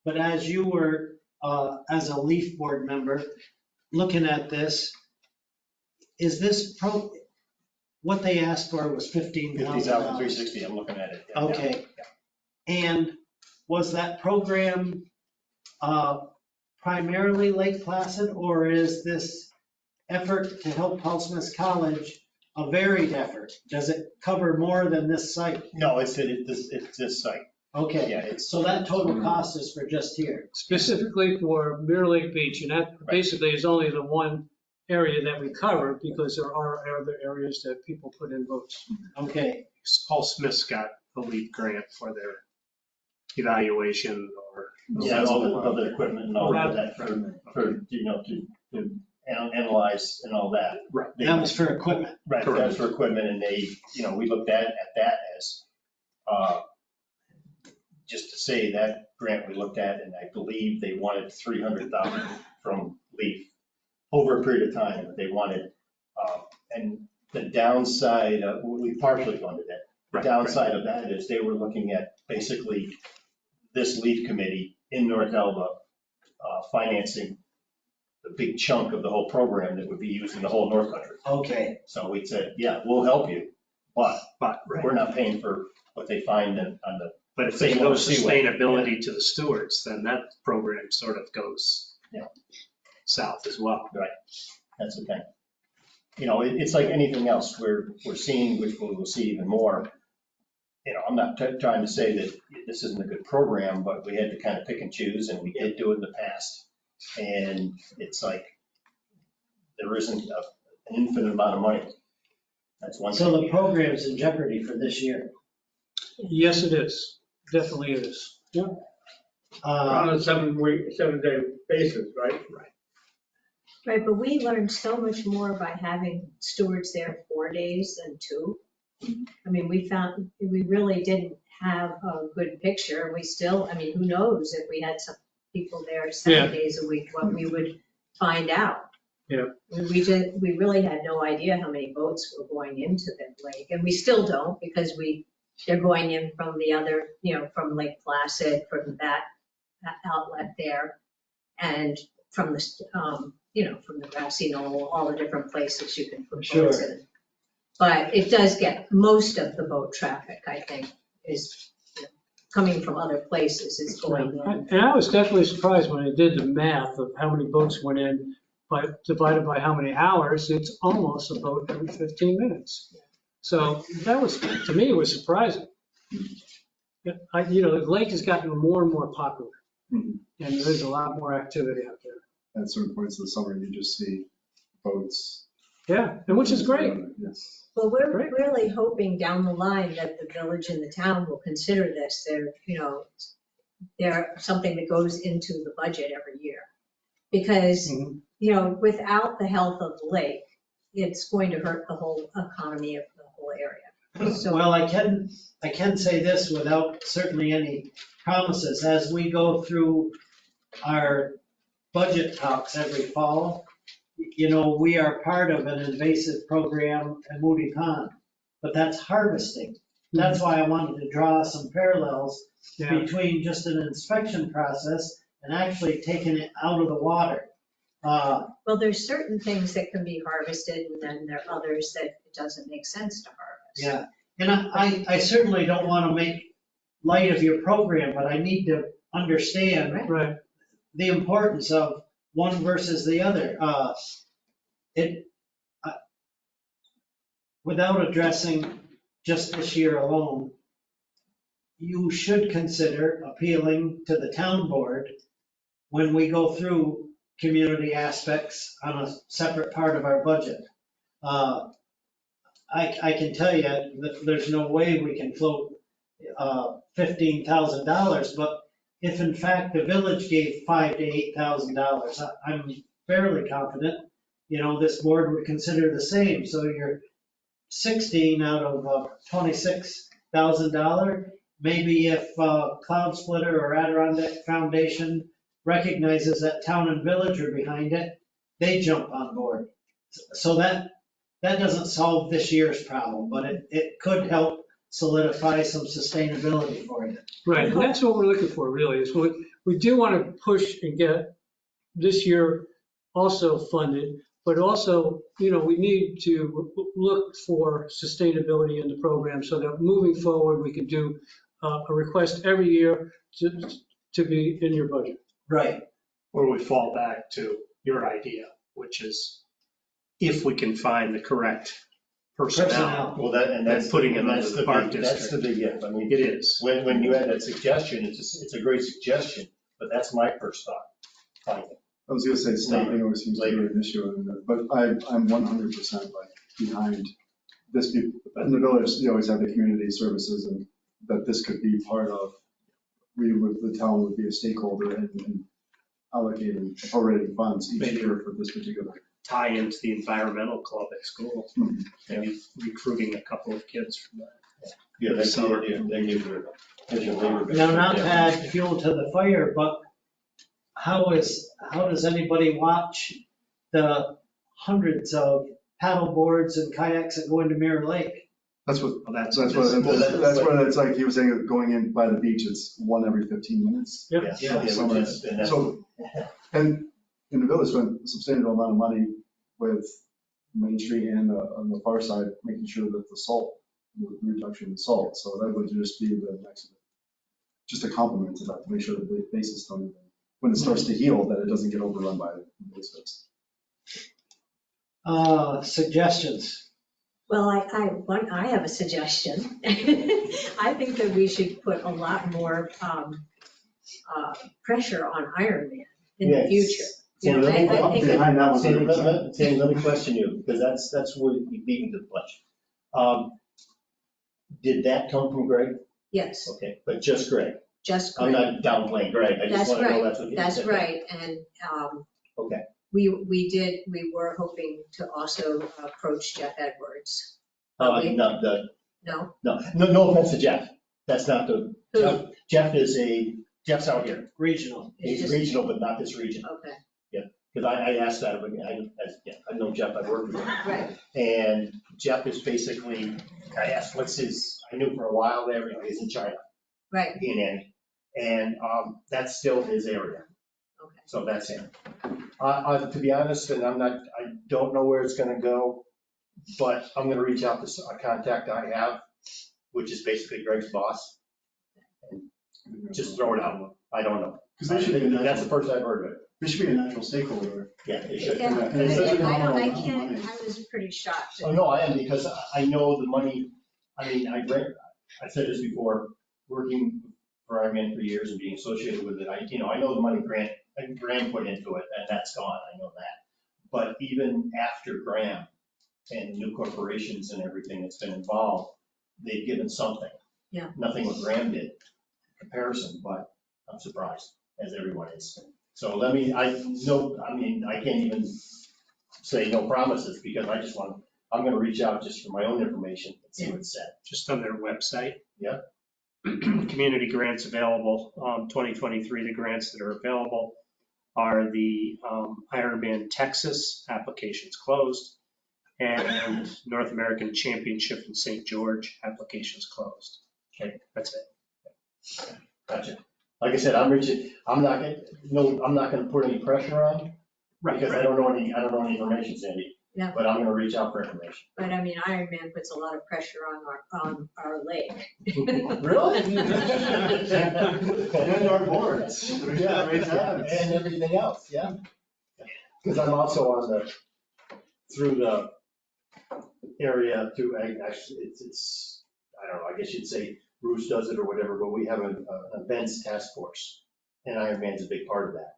but as you were, as a LEAF board member, looking at this, is this what they asked for was $15,000? 50,360, I'm looking at it. Yeah. Okay. And was that program primarily Lake Placid, or is this effort to help Paulsmith College a varied effort? Does it cover more than this site? No, it's this site. Okay, Yeah, so that total cost is for just here. Specifically for Mirror Lake Beach, and that basically is only the one area that we cover because there are other areas that people put in boats. Okay, Paul Smith's got a LEAP grant for their evaluation or. Yeah, all the equipment and all of that for you know, to analyze and all that. Right. that was for equipment. Right, that was for equipment, and they, you know, we looked at that as, just to say that grant we looked at, and I believe they wanted 300,000 from LEAF over a period of time that they wanted. And the downside, we partially funded it. The downside of that is they were looking at basically this LEAF committee in North Elba financing the big chunk of the whole program that would be used in the whole North Country. Okay, So we said, yeah, we'll help you, but we're not paying for what they find on the. But if there's no sustainability to the stewards, then that program sort of goes south as well. Right, that's the thing. You know, it's like anything else we're seeing, which we'll see even more. You know, I'm not trying to say that this isn't a good program, but we had to kind of pick and choose, and we did do it in the past. And it's like, there isn't an infinite amount of money. That's one thing. so the program's in jeopardy for this year. Yes, it is. Definitely is. Yeah. On a 7-day basis, right? Right, but we learned so much more by having stewards there 4 days than 2. I mean, we really didn't have a good picture. We still, I mean, who knows if we had some people there 7 days a week, what we would find out. Yeah. We really had no idea how many boats were going into the lake, and we still don't, because they're going in from the other, you know, from Lake Placid, from that outlet there, and from the, you know, from the grassy knoll, all the different places you can put boats in. But it does get, most of the boat traffic, I think, is, you know, coming from other places, is going in. And I was definitely surprised when I did the math of how many boats went in, but divided by how many hours, it's almost a boat every 15 minutes. So that was, to me, was surprising. The lake has gotten more and more popular, Mhm. and there's a lot more activity out there. At certain points of the summer, you just see boats. Yeah, and which is great. Yes. Well, we're Great. really hoping down the line that the village and the town will consider this. They're something that goes into the budget every year. Because, Mhm. without the health of the lake, it's going to hurt the whole economy of the whole area. So, Well, I can say this without certainly any promises. As we go through our budget talks every fall, we are part of an invasive program at Moody Pond, but that's harvesting. That's why I wanted to draw some parallels Yeah. between just an inspection process and actually taking it out of the water. well, there's certain things that can be harvested, and then there are others that it doesn't make sense to harvest. Yeah, and I certainly don't want to make light of your program, but I need to understand Right. the importance of one versus the other. Without addressing just this year alone, you should consider appealing to the town board when we go through community aspects on a separate part of our budget. I can tell you that there's no way we can float $15,000, but if in fact the village gave $5,000 to $8,000, I'm fairly confident, this board would consider the same. So you're 16 out of $26,000. Maybe if Cloud Splitter or Adirondack Foundation recognizes that town and village are behind it, they jump on board. So that doesn't solve this year's problem, but it could help solidify some sustainability for you. Right, and that's what we're looking for, really, is we do want to push and get this year also funded, but also, we need to look for sustainability in the program so that moving forward, we could do a request every year to be in your budget. Right. Or we fall back to your idea, which is if we can find the correct personnel. Well, that's Putting it that's under the the park big, that's the district. big if. I mean, It is. when you had that suggestion, it's a great suggestion, but that's my first thought. Finding. I was gonna say staffing always seems to be an issue, but I'm 100% like behind this. In the village, you always have the community services, and that this could be part of, the town would be a stakeholder in allocating, appropriating funds each Maybe. year for this particular. Tie into the environmental club at school, Mhm. maybe recruiting a couple of kids from that. Yeah, they give your labor. Now, not to add fuel to the fire, but how does anybody watch the hundreds of paddle boards and kayaks that go into Mirror Lake? That's what, Well, that's that's what it's like, he was saying, going in by the beach, it's one every 15 minutes. Yep. Yeah, Summer. which is- and that's- So, and in the village, spent a substantial amount of money with Main Street and on the far side, making sure that the salt, the reduction in salt, so that would just be the next, just a compliment to that, to make sure that the basis don't, when it starts to heal, that it doesn't get overrun by invasives. Suggestions? Well, I have a suggestion. I think that we should put a lot more pressure on Ironman in the Yes. future. So You know, let me- I think that- Behind that one, Sandy, let me question you, because that's where you beat me to the punch. Did that come from Greg? Yes, Okay, but just Greg. just I'm Greg. not downplaying Greg, I just That's want to know right, that's what you said. that's right. And Okay. we were hoping to also approach Jeff Edwards. No, No? no offense to Jeff, that's not the, Who? Jeff's out here. Regional. It's He's just- regional, but not this region. Okay, Because I asked that, but I know Jeff, I worked with him. right. And Jeff is basically, I asked, I knew for a while there, he's in China, Right, he and Andy. And that's still his area, okay. so that's him. To be honest, and I don't know where it's gonna go, but I'm gonna reach out to a contact I have, which is basically Greg's boss. And just throw it out, I don't know. Because they should be, That's the first I've heard of it. they should be a natural stakeholder. Yeah, it should. Yeah, And it's such a I nominal can't, money. I was pretty shocked. Oh, no, I am, because I know the money, I mean, I said this before, working for Ironman for years and being associated with it, I know the money Graham put into it, and that's gone, I know that. But even after Graham and new corporations and everything that's been involved, they've given something. Yeah. Nothing what Graham did in comparison, but I'm surprised, as everyone is. So I can't even say no promises, because I'm gonna reach out just for my own information and see what's said. Just on their website. Yeah. Community grants available, 2023, the grants that are available are the Ironman Texas applications closed, and North American Championship in St. George applications closed. Okay, that's it. Gotcha. Like I said, I'm not gonna put any pressure on, because I don't know any information, Sandy. Yeah. But I'm gonna reach out for information. But I mean, Ironman puts a lot of pressure on our lake. Really? And our boards. Yeah, and everything else, yeah. Because I'm also through the area too, actually, it's, I don't know, I guess you'd say Bruce does it or whatever, but we have an events task force, and Ironman's a big part of that.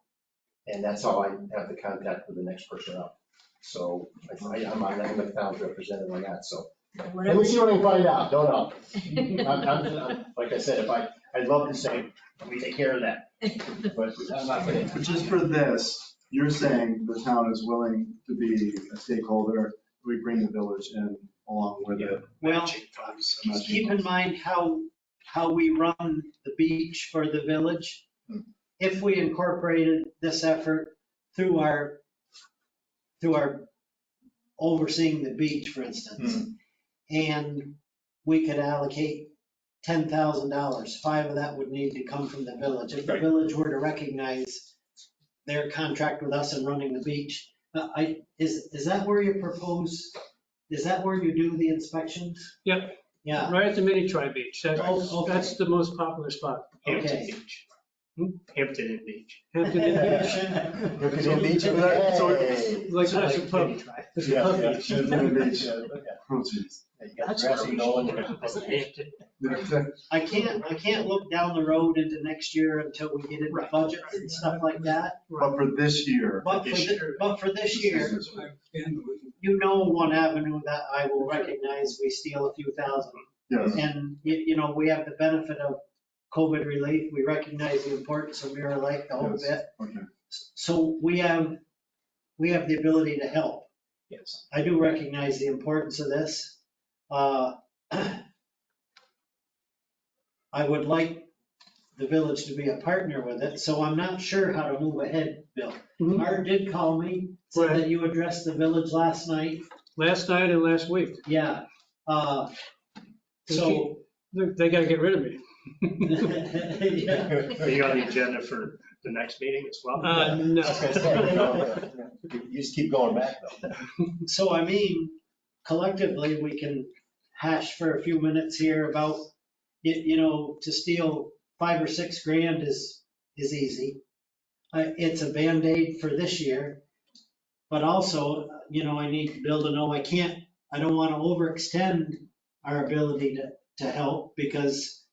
And that's how I have the contact with the next person up. So I'm the town's representative on that, so. Let me see what I can find out, don't know. I'm, like I said, I'd love to say, we take care of that, but I'm not gonna. Just for this, you're saying the town is willing to be a stakeholder, we bring the village in along with it. Well, Matching funds. keep in mind how we run the beach for the village. If we incorporated this effort through our overseeing the beach, for instance, and we could allocate $10,000, 5 of that would need to come from the village. If the village were to recognize their contract with us in running the beach, is that where you propose, is that where you do the inspections? Yep. Yeah, Right at the mini tri beach. Okay. That's the most popular spot. Hampton Okay. Beach. Hampton Inn Beach. Hampton Inn Beach. Look at him, each of that. Like that's a pub. It's a pub beach. Hampton Beach. Yeah. Oh, geez. You got the grassy knoll in there. I can't look down the road into next year until we get into budgets and stuff like that. But for this year, But for this year, you know, one avenue that I will recognize, we steal a few thousand. yes, And, you know, we have the benefit of COVID relief. We recognize the importance of Mirror Lake, the whole Yes. bit. okay. So we have the ability to help. Yes. I do recognize the importance of this. I would like the village to be a partner with it, so I'm not sure how to move ahead, Bill. Mhm. Art did call me, said Right. that you addressed the village last night. Last night and last week. Yeah. So. They gotta get rid of me. Yeah. Are you on the agenda for the next meeting as well? No. I was gonna say, you just keep going back though. So I mean, collectively, we can hash for a few minutes here about, you know, to steal $5 or $6 grand is easy. It's a Band-Aid for this year, but also, you know, I need Bill to know I don't want to overextend our ability to help, because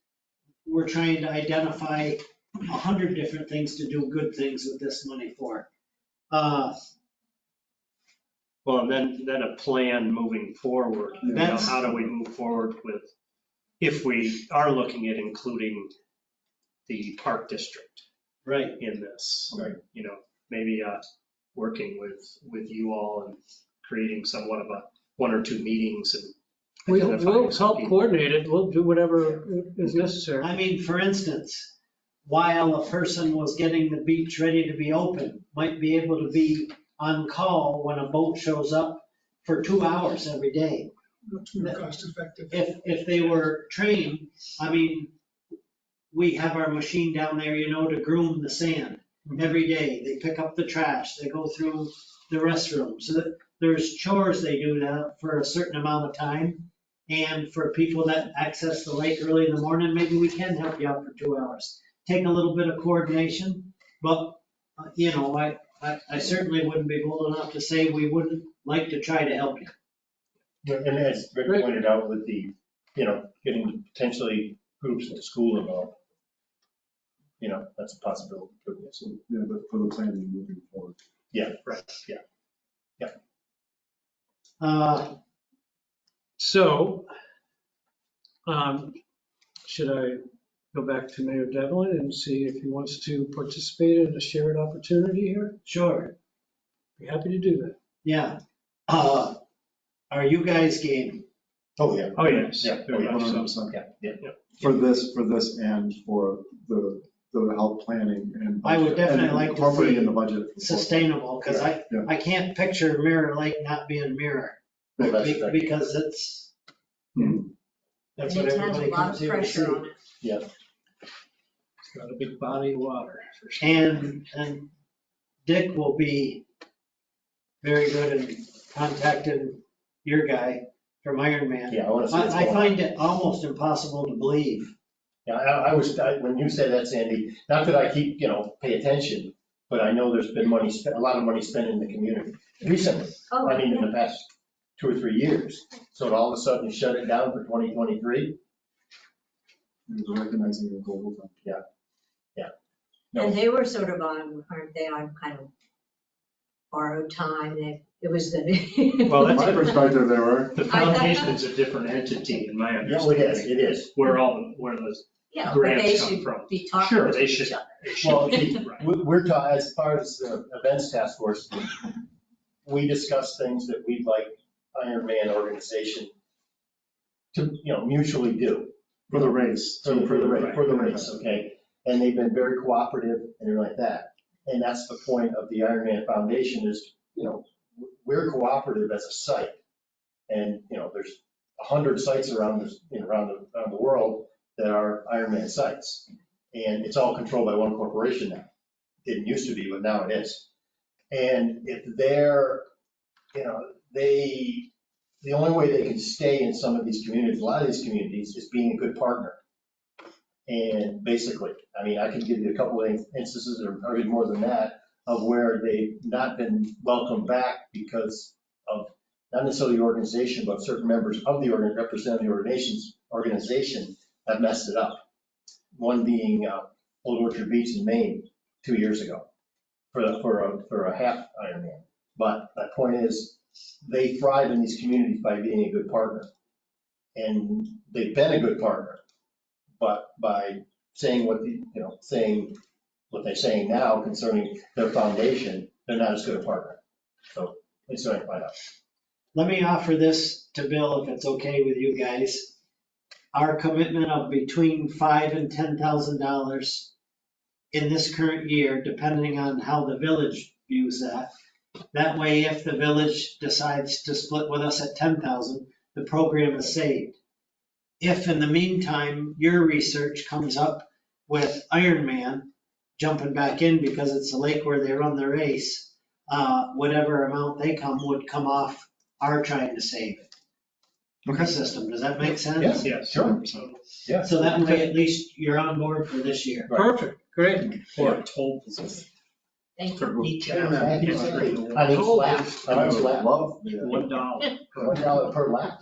we're trying to identify 100 different things to do good things with this money for. Well, and then a plan moving forward. You know, That's- how do we move forward with, if we are looking at including the park district Right. in this? Right. You know, maybe working with you all and creating somewhat of a 1 or 2 meetings and We'll identifying some help people. coordinate it. We'll do whatever is necessary. I mean, for instance, while a person was getting the beach ready to be open, might be able to be on call when a boat shows up for 2 hours every day. Much more cost effective. If they were trained, I mean, we have our machine down there, you know, to groom the sand every day. They pick up the trash, they go through the restrooms. So there's chores they do now for a certain amount of time. And for people that access the lake early in the morning, maybe we can help you out for 2 hours. Take a little bit of coordination, but, you know, I certainly wouldn't be bold enough to say we wouldn't like to try to help you. And as Rick pointed out with the, you know, getting potentially groups at the school about, that's a possibility. So, yeah, but for the planning moving forward. Yeah, right, yeah. So, should I go back to Mayor Devlin and see if he wants to participate in a shared opportunity here? Sure, Be happy to do that. yeah. Are you guys game? Oh, yeah. Oh, yes. Yeah, oh, yeah. 100%. Yeah. For this and for the health planning and. I would definitely and like to incorporating see in the budget. Sustainable, because Yeah. I can't picture Mirror Lake not being Mirror. Well, that's right. Because that's And what it has a everybody lot comes of here to see. pressure on it. It's got a big body of water. for sure. And Dick will be very good in contacting your guy from Ironman. Yeah, I want to see what's I going on. find it almost impossible to believe. Yeah, when you said that, Sandy, not that I keep, pay attention, but I know there's been a lot of money spent in the community recently. Oh, I mean, in yeah. the past 2 or 3 years. So all of a sudden you shut it down for 2023? It was recognizing the global thing. No. And they were sort of aren't they on kind of borrowed time? It was the. Well, From that's my perspective, they were. The foundation's a different entity in my Yeah, understanding. it is. Where those Yeah, but they grants come should from. be talking Sure, to They each should, other. they should. Well, Right. we're taught, as far as the events task force, we discuss things that we'd like Ironman organization to, mutually do. For the race. For the Right. race, okay? And they've been very cooperative and everything like that. And that's the point of the Ironman Foundation is, we're cooperative as a site. And, there's 100 sites around the world that are Ironman sites. And it's all controlled by one corporation now. Didn't used to be, but now it is. And if they're, the only way they can stay in some of these communities, a lot of these communities, is being a good partner. And basically, I mean, I can give you a couple of instances, or probably more than that, of where they've not been welcomed back because of not necessarily the organization, but certain members of the representing the organization have messed it up. One being Old Orchard Beach in Maine 2 years ago for a half Ironman. But my point is, they thrive in these communities by being a good partner. And they've been a good partner. But by saying saying what they're saying now concerning their foundation, they're not as good a partner. So let's try and find out. Let me offer this to Bill, if it's okay with you guys. Our commitment of between $5,000 and $10,000 in this current year, depending on how the village views that. That way, if the village decides to split with us at 10,000, the program is saved. If in the meantime, your research comes up with Ironman jumping back in because it's the lake where they run the race, whatever amount they would come off our trying to save it. The system, does that make sense? Yeah, sure. Yeah. So that way, at least you're on board for this year. Right. Perfect, great. Or a toll position. Thank you. Each On hour. each lap. On each lap. Love. $1. $1 per lap.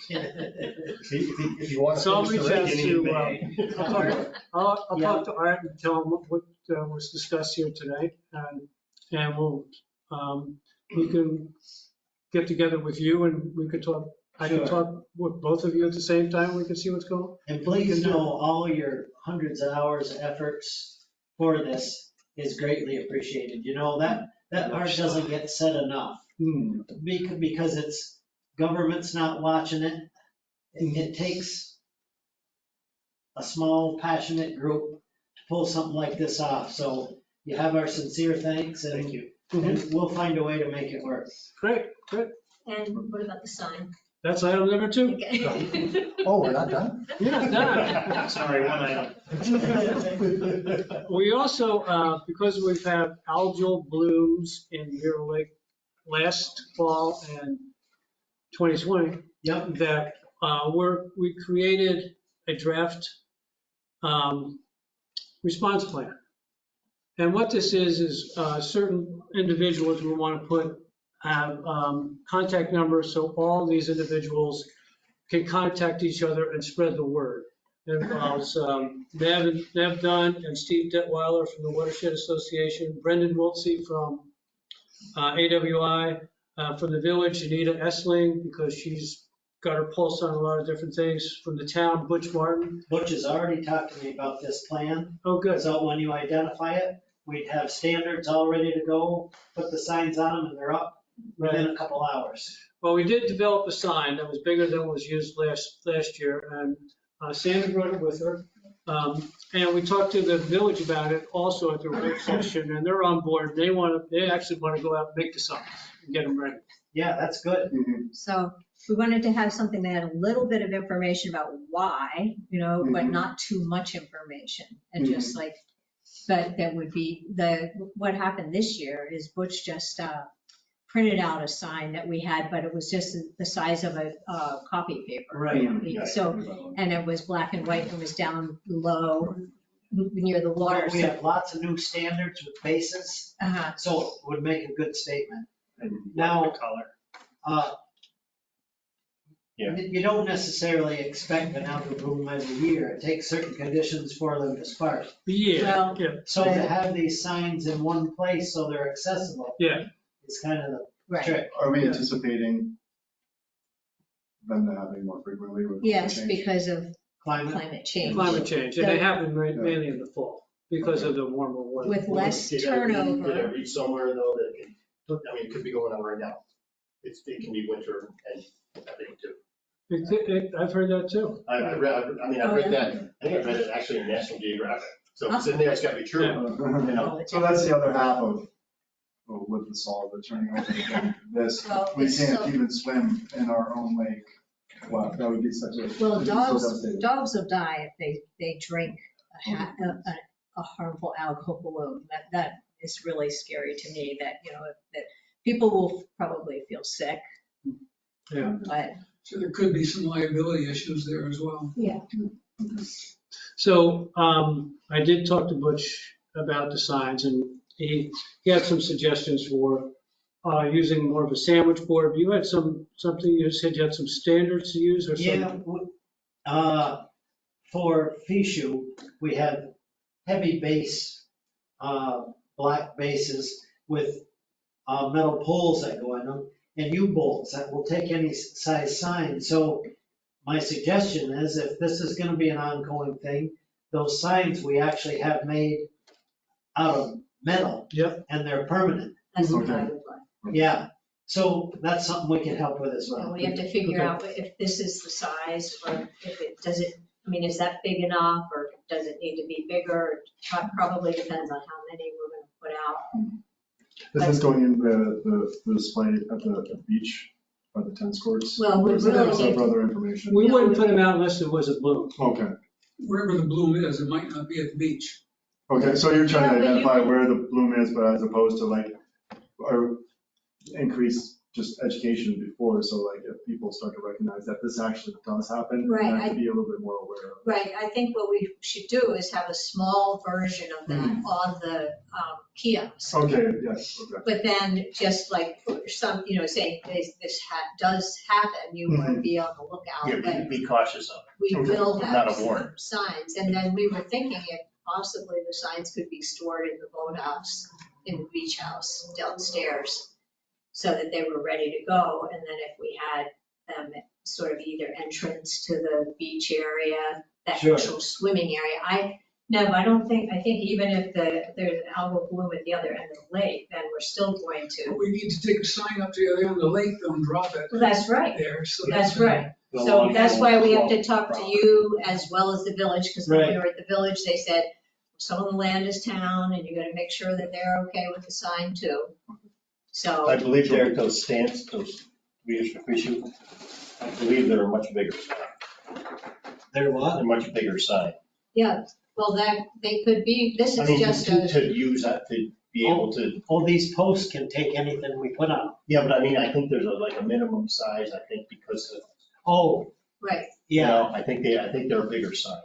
If you want to So I'll finish reach the out race. to, I'll talk to Art and tell him what was discussed here tonight. And we'll, we can get together with you and we could talk, I can Sure. talk with both of you at the same time. We can see what's going on. And please know all your hundreds of hours of efforts for this is greatly appreciated. That part doesn't get said enough. Because it's, government's not watching it. It takes a small, passionate group to pull something like this off. So you have our sincere thanks and. Thank you. And we'll find a way to make it work. Great. And what about the sign? That's item number 2. Okay. Oh, we're not done? You're not done. Sorry, one item. We also, because we've had algal blooms in Mirror Lake last fall and 2020, Yep. that we created a draft response plan. And what this is certain individuals we want to have contact numbers so all these individuals can contact each other and spread the word. It involves Nev Dunn and Steve Detweiler from the Watershed Association, Brendan Wiltsey from AWI, from the village, Anita Essling, because she's got her pulse on a lot of different things, from the town, Butch Martin. Butch has already talked to me about this plan. Oh, good. So when you identify it, we'd have standards all ready to go, put the signs on them, and they're up within a couple hours. Well, we did develop a sign that was bigger than was used last year, and Sandra brought it with her. And we talked to the village about it also at the work session, and they're on board. They actually want to go out and make the signs and get them ready. Yeah, that's good. So we wanted to have something that had a little bit of information about why, but not too much information. And just like, but there would be what happened this year is Butch just printed out a sign that we had, but it was just the size of a copy paper. Right. So, and it was black and white and was down low near the water. We have lots of new standards with bases, so it would make a good statement. Now, you don't necessarily expect an algal bloom every year. It takes certain conditions for them to spark. Yeah. So to have these signs in one place so they're accessible. Yeah. Is kind of the trick. Are we anticipating them to happen more frequently with Yes, change? because of Climate change. Climate change, and they happen mainly in the fall because of the warmer weather. With less Did turnover. I read somewhere though that it could be going on right now? It can be winter and everything too. I've heard that too. I read that, I think I read it actually in National Geographic. So if it's in there, it's gotta be true. You know? So that's the other half of with the salt, the turning over again. This, Well, we it's can't so- even swim in our own lake. Wow, that would be such a. Well, it'd be so dogs devastating. will die if they drink a harmful algal bloom. That is really scary to me, that people will probably feel sick. Yeah. But, So there could be some liability issues there as well. yeah. So I did talk to Butch about the signs, and he had some suggestions for using more of a sandwich board. You had something, you said you had some standards to use or something? Yeah, for Fishu, we have heavy base, black bases with metal poles that go in them, and U-bolts that will take any size sign. So my suggestion is, if this is gonna be an ongoing thing, those signs we actually have made out of metal. Yep. And they're permanent. That's what Okay. I would like. Yeah, so that's something we can help with as And well. we have to figure out if this is the size, or is that big enough, or does it need to be bigger? Probably depends on how many we're gonna put out. Is this going in the display at the beach, or the tennis courts? Well, we Or is it really some need to- other information? We wouldn't put them out unless there was a bloom. Okay, Wherever the bloom is, it might not be at the beach. okay, so you're trying Yeah, to but you identify can- where the bloom is, but as opposed to like, or increase just education before, so like if people start to recognize that this actually does happen, Right, they have to be a little bit more aware of it. Right, I think what we should do is have a small version of that on the kiosk. Okay, yes, okay. But then just like some, saying this does happen, you want to be on the lookout. Yeah, But be cautious of it. we will Not have a warning. signs. And then we were thinking if possibly the signs could be stored in the boathouse, in the beach house downstairs, so that they were ready to go. And then if we had them sort of either entrance to the beach area, that Sure. actual swimming area. I think even if there's an algal bloom at the other end of the lake, then we're still going But to. we need to take a sign up to the other end of the lake, don't drop it Well, that's right. there. So That's right. So that's why we have to talk to you as well as the village, because when we Right. were at the village, they said, some of the land is town, and you gotta make sure that they're okay with the sign too. So, I believe there, those stands, those we use for fishing, I believe they're a much bigger sign. They're what? A much bigger sign. yeah, well, they could be, this I is mean, just to use that, to be able to, All these posts can take anything we put on. yeah, but I mean, I think there's like a minimum size, I think, because of, Oh, right. you yeah, know, I think they're a bigger sign.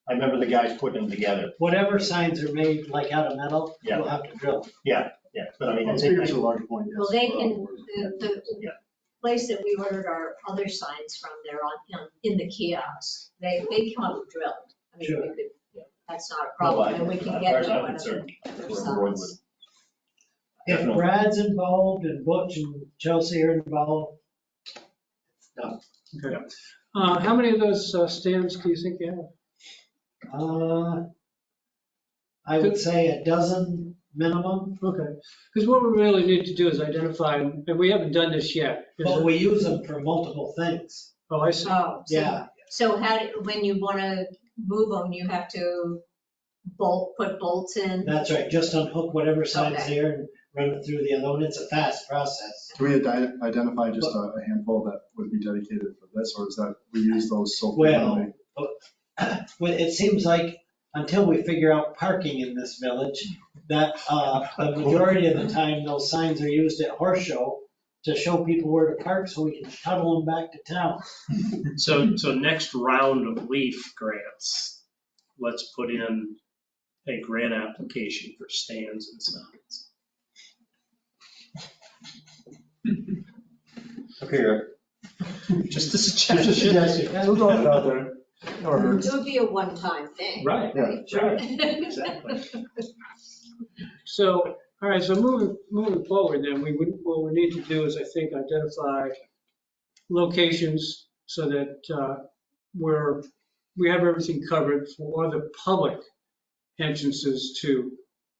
I remember the guys putting them together. whatever signs are made like out of metal, Yeah. we'll have to drill. Yeah, but I mean, I It's think, bigger to a large point, yes. Well, they can, the Yeah. place that we ordered our other signs from, they're in the kiosk. They come up drilled. I mean, Sure. we could, that's not a No, problem, and we can as get far as to I'm one of concerned, the the board would sides. If definitely. Brad's involved and Butch and Chelsea are involved, no. Okay. How many of those stands do you think you have? I would say a dozen minimum, Okay, because what we really need to do is identify, and we haven't done this yet. is but it- we use them for multiple things. Oh, I see. Oh, so, Yeah, so when you want to move them, you have to put bolts in? that's right, just unhook whatever side's Okay. there and run it through the other one. It's a fast process. Do we identify just a handful that would be dedicated for this, or is that we use those so Well, frequently? well, it seems like until we figure out parking in this village, that the majority of the time, those signs are used at horse show to show people where to park so we can shuttle them back to town. So next round of leaf grants, let's put in a grant application for stands and signs. Okay, Rick. Just a Just a suggestion. suggestion. We'll throw it out there. Never hurts. It would be a one-time thing. Right, Yeah. Sure. exactly. So, all right, so moving forward then, what we need to do is, I think, identify locations so that we have everything covered for other public entrances to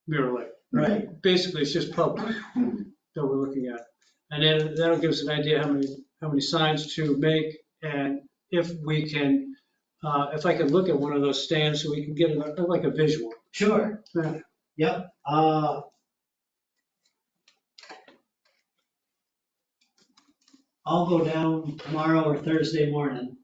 Mirror Lake. Right. Basically, it's just public that we're looking at. And then that'll give us an idea how many signs to make, and if we can, if I could look at one of those stands so we can get like a visual. Sure. Yeah. Yep. I'll go down tomorrow or Thursday morning,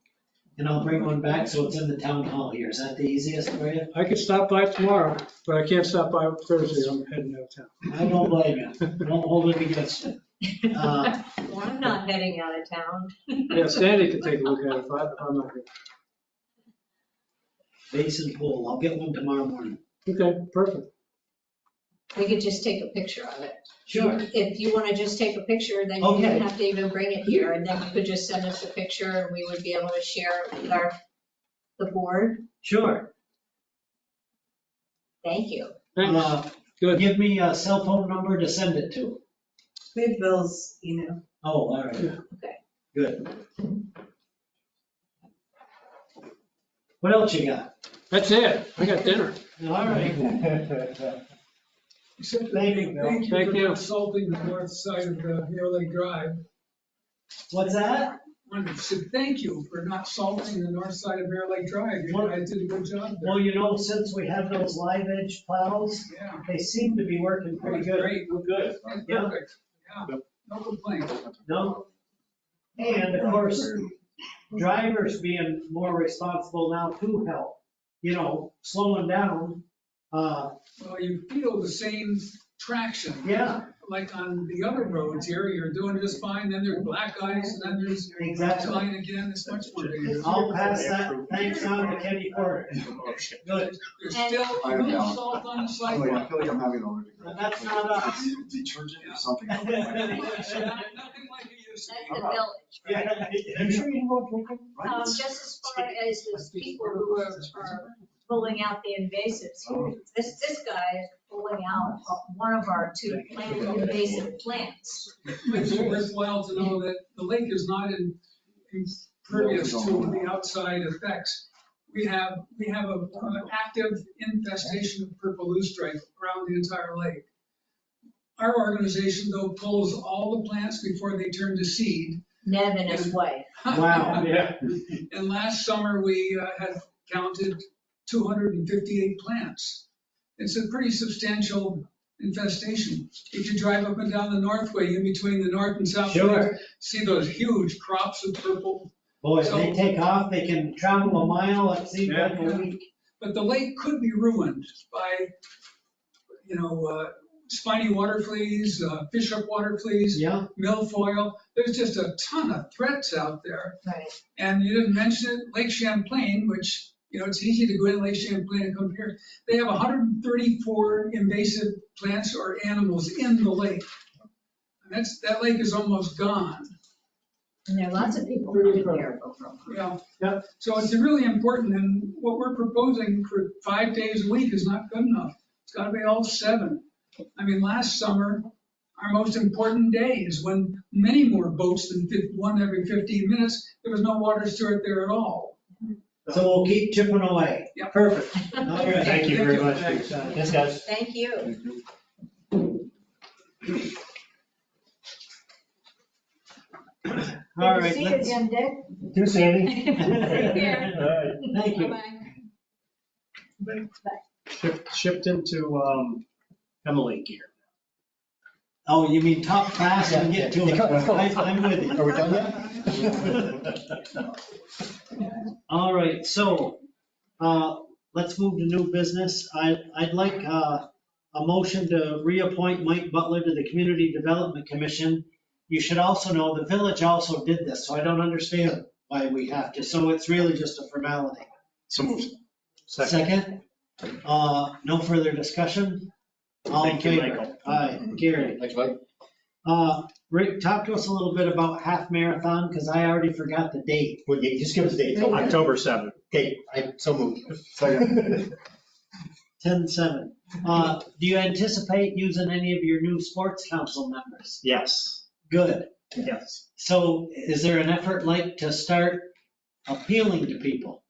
and I'll bring one back so it's in the town hall here. Is that the easiest for you? I could stop by tomorrow, but I can't stop by Thursday, I'm heading out of town. I don't blame you. Don't hold it against you. Well, I'm not heading out of town. Yeah, Sandy could take a look at it if I'm not here. Basin pool. I'll get one tomorrow morning. Okay, perfect. We could just take a picture of it. Sure. If you want to just take a picture, then you Okay. don't have to even bring it here, and then you could just send us a picture and we would be able to share it with the board. Sure. Thank you. Thanks. Good. Give me a cell phone number to send it to. We have Bill's email. Oh, all right. Okay. Good. What else you got? That's it. I got dinner. All right. Except Thank you, Bill. Thank Thank you for you. not salting the north side of the Mirror Lake Drive. What's that? I said, thank you for not salting the north side of Mirror Lake Drive. You guys did a good job there. Well, you know, since we have those live edge plows, Yeah, they seem to be working that pretty was good. great. We're good. That's Yeah. perfect. Yeah, no complaints. No? And of course, drivers being more responsible now to help, you know, slowing down. Well, you feel the same traction. Yeah, Like on the other roads here, you're doing just fine, then there's black ice, and then there's exactly. fine again, it's much more dangerous. I'll pass that thanks on to Kenny Porter. Good. There's still a little salt on the I sidewalk. feel like I'm having allergic. But that's not us. Detergent or something. Nothing like it used to That's be. the village. Yeah. You sure you won't drink it? Just as far as those people who are pulling out the invasives, this guy is pulling out one of our two invasive plants. It's worthwhile to know that the lake is not impervious to the outside effects. We have an active infestation of purple loosestrife around the entire lake. Our organization, though, pulls all the plants before they turn to seed. Neb and his wife. Wow, yeah. And last summer, we had counted 258 plants. It's a pretty substantial infestation. If you drive up and down the Northway, in between the north and south, Sure. see those huge crops of purple. Boy, if they take off, they can travel a mile, it seems like a week. But the lake could be ruined by, spiny water fleas, fish hook water fleas, Yeah, milfoil. There's just a ton of threats out there. Right. And you didn't mention it, Lake Champlain, which, it's easy to go in Lake Champlain and come here. They have 134 invasive plants or animals in the lake. And that lake is almost gone. And there are lots of people Pretty coming here. Yeah. So it's really important, and what we're proposing for 5 days a week is not good enough. It's gotta be all 7. I mean, last summer, our most important day is when many more boats than one every 15 minutes, there was no water steward there at all. So we'll keep chipping away. Yeah. Perfect. All right. Thank you very much. Thanks, John. Yes, guys. Thank you. All Good to right, see you let's, again, Dick. You, Sandy. Take care. All right. thank you. Bye-bye. Shipped into Emily gear. Oh, you mean talk fast and get to it. I'm with you. Are we done yet? All right, so, let's move to new business. I'd like, a motion to reappoint Mike Butler to the Community Development Commission. You should also know the village also did this, so I don't understand why we have to. So it's really just a formality. So moved. Second, no further discussion? All in Thank you, favor? Michael. Aye, Gary. Thanks, Mike. Rick, talk to us a little bit about half marathon, because I already forgot the date. Well, yeah, just give us a date. October 7th. Okay, so moved. Second. 10/7. Do you anticipate using any of your new sports council members? Yes, Good. yes. So is there an effort like to start appealing to people?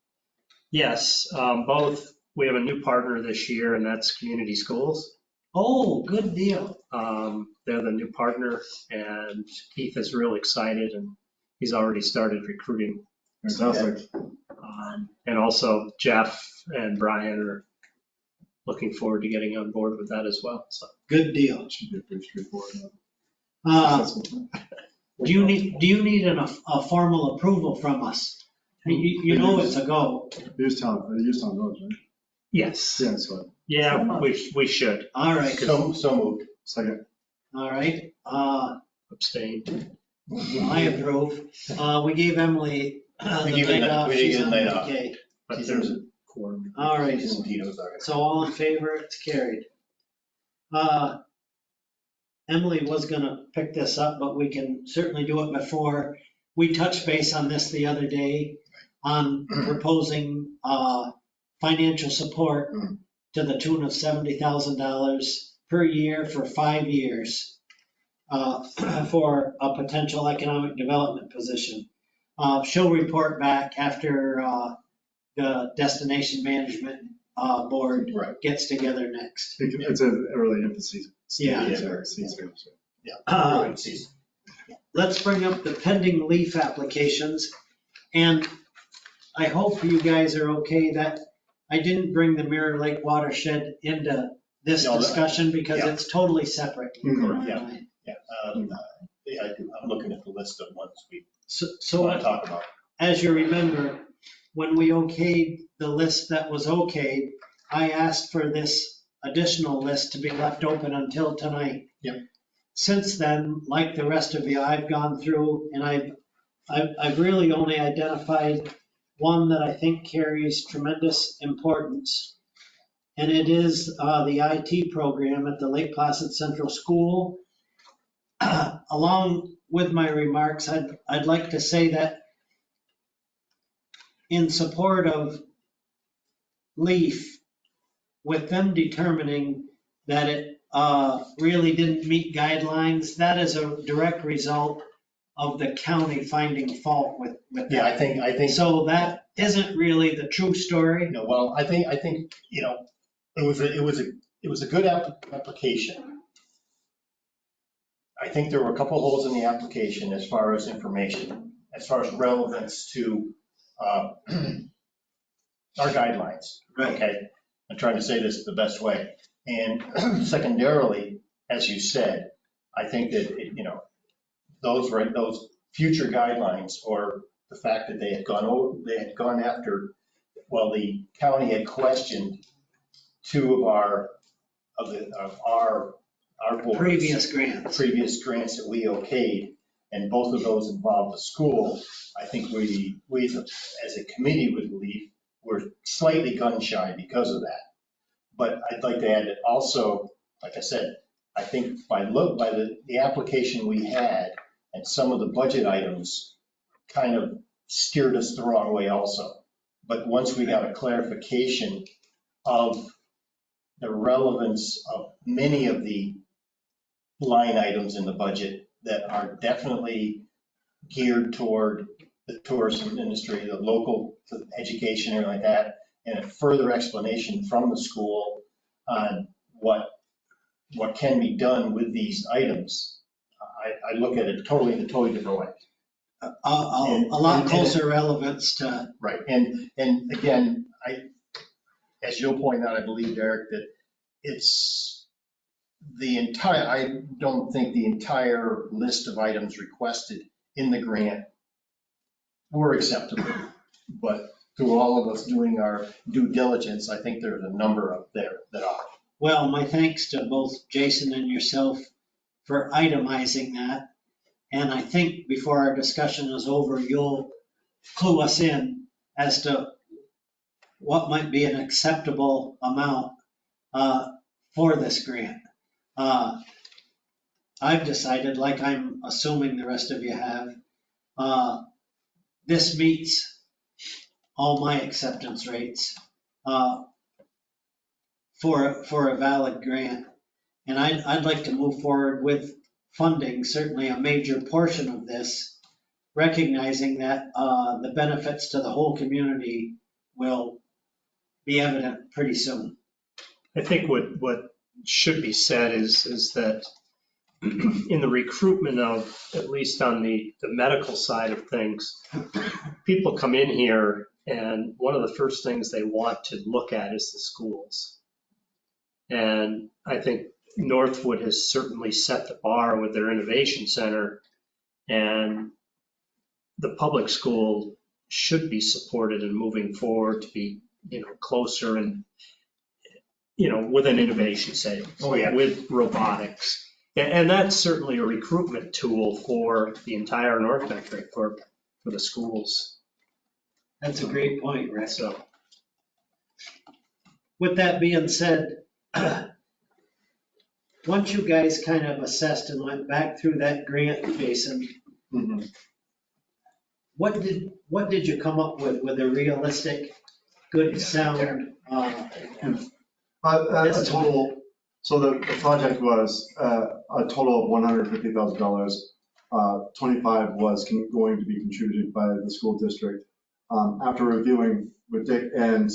Yes, both, we have a new partner this year, and that's community schools. Oh, good deal. They're the new partner, and Keith is real excited, and he's already started recruiting. Fantastic. And also Jeff and Brian are looking forward to getting on board with that as well, so. Good deal. Should be a pretty straightforward. Do you need a formal approval from us? You know it's a go. Ustown Road, right? Yes, Yeah, so, yeah, we should All right, So moved. second. all right. abstain. I approve. We gave Emily the We gave her night the- off. we did She's give her on the night off. vacay. But there's a quorum. All right, Some Tito's, all right. so all in favor, it's carried. Emily was gonna pick this up, but we can certainly do it before. We touched base on this the other day on proposing financial support to the tune of $70,000 per year for 5 years for a potential economic development position. She'll report back after the Destination Management Board Right. gets together next. It's an early infancy. Yeah. Yeah. Uh, Season. Let's bring up the pending leaf applications. And I hope you guys are okay that I didn't bring the Mirror Lake watershed into this No, discussion because yeah. it's totally separate. Mhm. Yeah. Yeah, I do. I'm looking at the list of ones we So want to talk about. as you remember, when we okayed the list that was okayed, I asked for this additional list to be left open until tonight. Yep. Since then, like the rest of you, I've gone through and I've really only identified one that I think carries tremendous importance. And it is the IT program at the Lake Placid Central School. Along with my remarks, I'd like to say that in support of LEAF, with them determining that it really didn't meet guidelines, that is a direct result of the county finding fault with that. Yeah, I think. So that isn't really the true story. No, well, I think, it was a good application. I think there were a couple holes in the application as far as information, as far as relevance to our guidelines. Right. Okay, I'm trying to say this the best way. And secondarily, as you said, I think that, those future guidelines, or the fact that they had gone after, well, the county had questioned two of our boards. Previous grants. Previous grants that we okayed, and both of those involved the school. I think we as a committee would believe we're slightly gun shy because of that. But I'd like to add that also, like I said, I think by the application we had and some of the budget items kind of steered us the wrong way also. But once we got a clarification of the relevance of many of the line items in the budget that are definitely geared toward the tourism industry, the local education, and like that, and a further explanation from the school on what can be done with these items, I look at it totally in a totally different way. A lot closer relevance to. Right, and again, as you'll point out, I believe, Derek, that it's I don't think the entire list of items requested in the grant were acceptable, but through all of us doing our due diligence, I think there's a number up there that are. Well, my thanks to both Jason and yourself for itemizing that. And I think before our discussion is over, you'll clue us in as to what might be an acceptable amount for this grant. I've decided, like I'm assuming the rest of you have, this meets all my acceptance rates for a valid grant. And I'd like to move forward with funding, certainly a major portion of this, recognizing that the benefits to the whole community will be evident pretty soon. I think what should be said is that in the recruitment of, at least on the medical side of things, people come in here and one of the first things they want to look at is the schools. And I think Northwood has certainly set the bar with their innovation center, and the public school should be supported in moving forward to be, closer and, with an innovation setting. Oh, yeah. With robotics. And that's certainly a recruitment tool for the entire North Country, for the schools. That's a great point, Rick. So, with that being said, once you guys kind of assessed and went back through that grant, Jason, what did you come up with a realistic, good sound? A total, so the project was a total of $150,000. 25 was going to be contributed by the school district. After reviewing with Dick and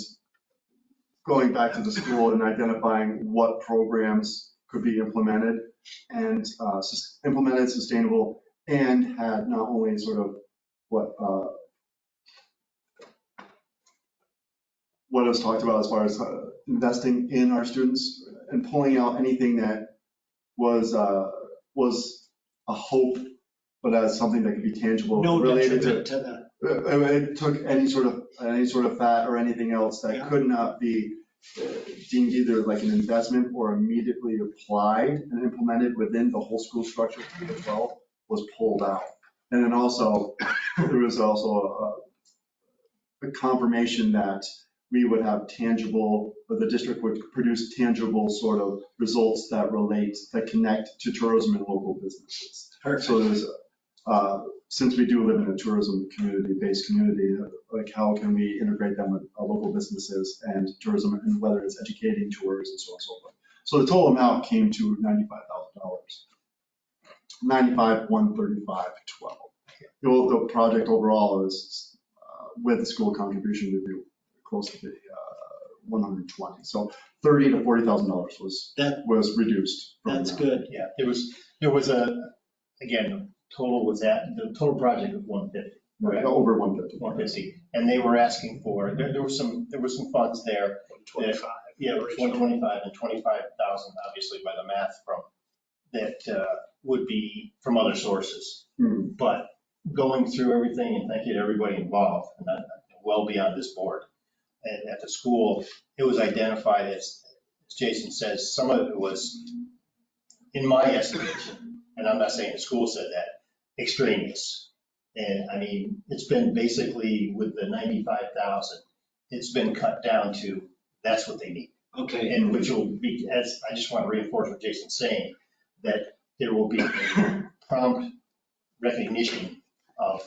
going back to the school and identifying what programs could be implemented and implemented sustainable, and had not only sort of what was talked about as far as investing in our students and pulling out anything that was a hope, but as something that could be tangible. No related detriment to the. It took any sort of fat or anything else that could not be deemed either like an investment or immediately applied and implemented within the whole school structure K to 12 was pulled out. And then also, there was also a confirmation that we would have tangible, or the district would produce tangible sort of results that connect to tourism and local businesses. Perfect. So there's, since we do live in a tourism based community, like how can we integrate them with local businesses and tourism, and whether it's educating tours and so on and so forth. So the total amount came to $95,000. 95,135.12. The project overall is, with the school contribution, would be close to the 120. So $30,000 to $40,000 was reduced. That's good. Yeah, there was again, the total project was 150. Right, over 150. 150, and they were asking for, there were some funds there. 125. Yeah, it was 125 and 25,000, obviously by the math that would be from other sources. But going through everything, and thank you to everybody involved, and well beyond this board, and at the school, it was identified as Jason says, some of it was, in my estimation, and I'm not saying the school said that, extraneous. And I mean, it's been basically with the 95,000, it's been cut down to, that's what they need. Okay. And which will be, as I just want to reinforce what Jason's saying, that there will be a prompt recognition of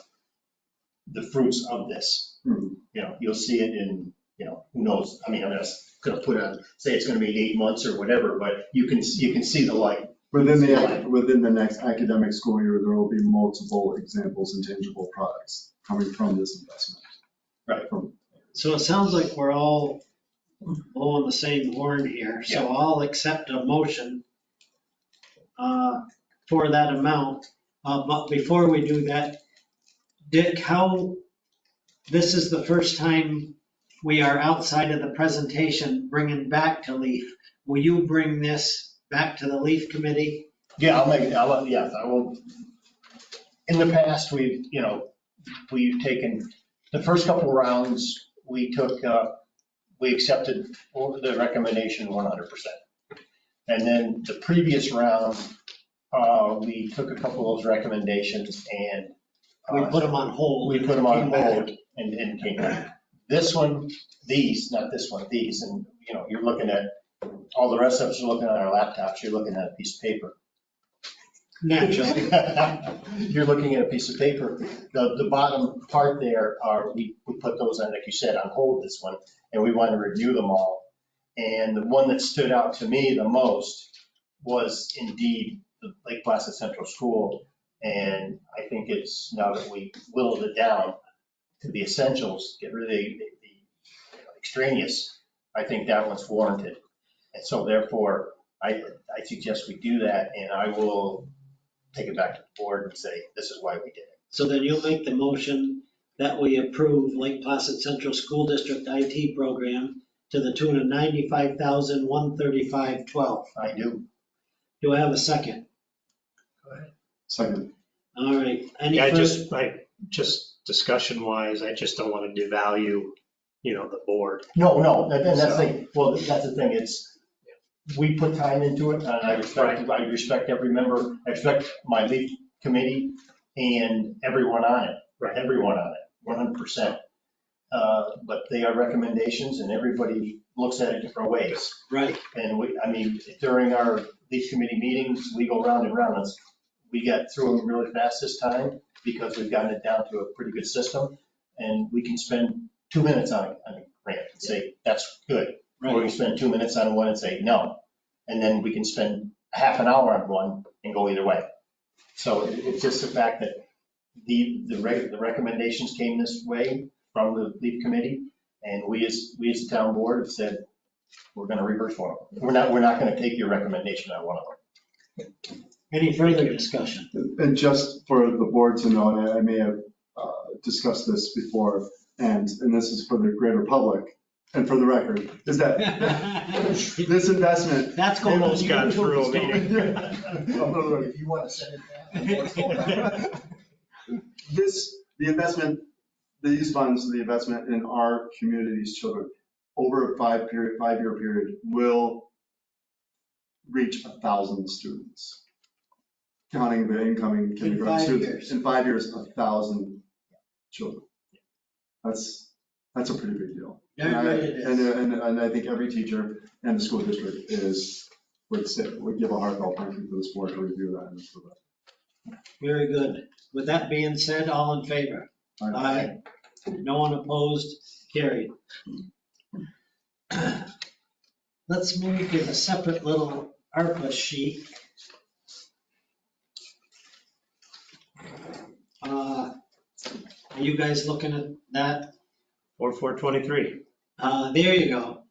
the fruits of this. Mhm. You know, you'll see it in, you know, who knows? I mean, I'm not gonna put on, say it's gonna be in 8 months or whatever, but you can see the light. Within the next academic school year, there will be multiple examples and tangible products coming from this investment. Right. So it sounds like we're all blowing the same horn here, so I'll accept a motion for that amount. But before we do that, Dick, this is the first time we are outside of the presentation bringing back to LEAF. Will you bring this back to the LEAF committee? Yeah, I will. In the past, we've taken, the first couple of rounds, we accepted the recommendation 100%. And then the previous round, we took a couple of those recommendations and We put them on hold. We put them on hold and came back. This one, these, not this one, these, and you're looking at, all the rest of us are looking at our laptops, you're looking at a piece of paper. Naturally. You're looking at a piece of paper. The bottom part there we put those on, like you said, on hold this one, and we want to review them all. And the one that stood out to me the most was indeed the Lake Placid Central School. And I think it's, now that we whittled it down to the essentials, get rid of the extraneous, I think that one's warranted. And so therefore, I suggest we do that, and I will take it back to the board and say, this is why we did it. So then you'll make the motion that we approve Lake Placid Central School District IT program to the tune of $95,135.12. I do. Do I have a second? Second. All right. Any Yeah, further- just discussion wise, I just don't want to devalue, the board. No, that's the thing. Well, that's the thing. We put time into it, and I respect every member. I respect my lead committee and everyone on it. Right. Everyone on it, 100%. But they are recommendations, and everybody looks at it different ways. Right. And during our lead committee meetings, we go round and round. We got through them really fast this time because we've gotten it down to a pretty good system, and we can spend 2 minutes on a grant and say, that's good. Or we can spend 2 minutes on one and say, no. And then we can spend half an hour on one and go either way. So it's just the fact that the recommendations came this way from the LEAP committee, and we as the town board have said, we're going to reverse one of them. We're not going to take your recommendation on one of them. Any further discussion? And just for the board to know, and I may have discussed this before, and this is for the greater public, and for the record, is that this investment. That's going on Got through a meeting. If you want to send it back. The investment, these funds, the investment in our community's children over a 5-year period will reach 1,000 students. Counting the incoming kindergarten students. In 5 years, 1,000 children. That's a pretty big deal. And I think every teacher and the school district would give a heartfelt thank you to this board to review that and approve that. Very good. With that being said, all in favor? Aye. No one opposed? Carried. Let's move to the separate little ARPA sheet. Are you guys looking at that? 4423. There you go.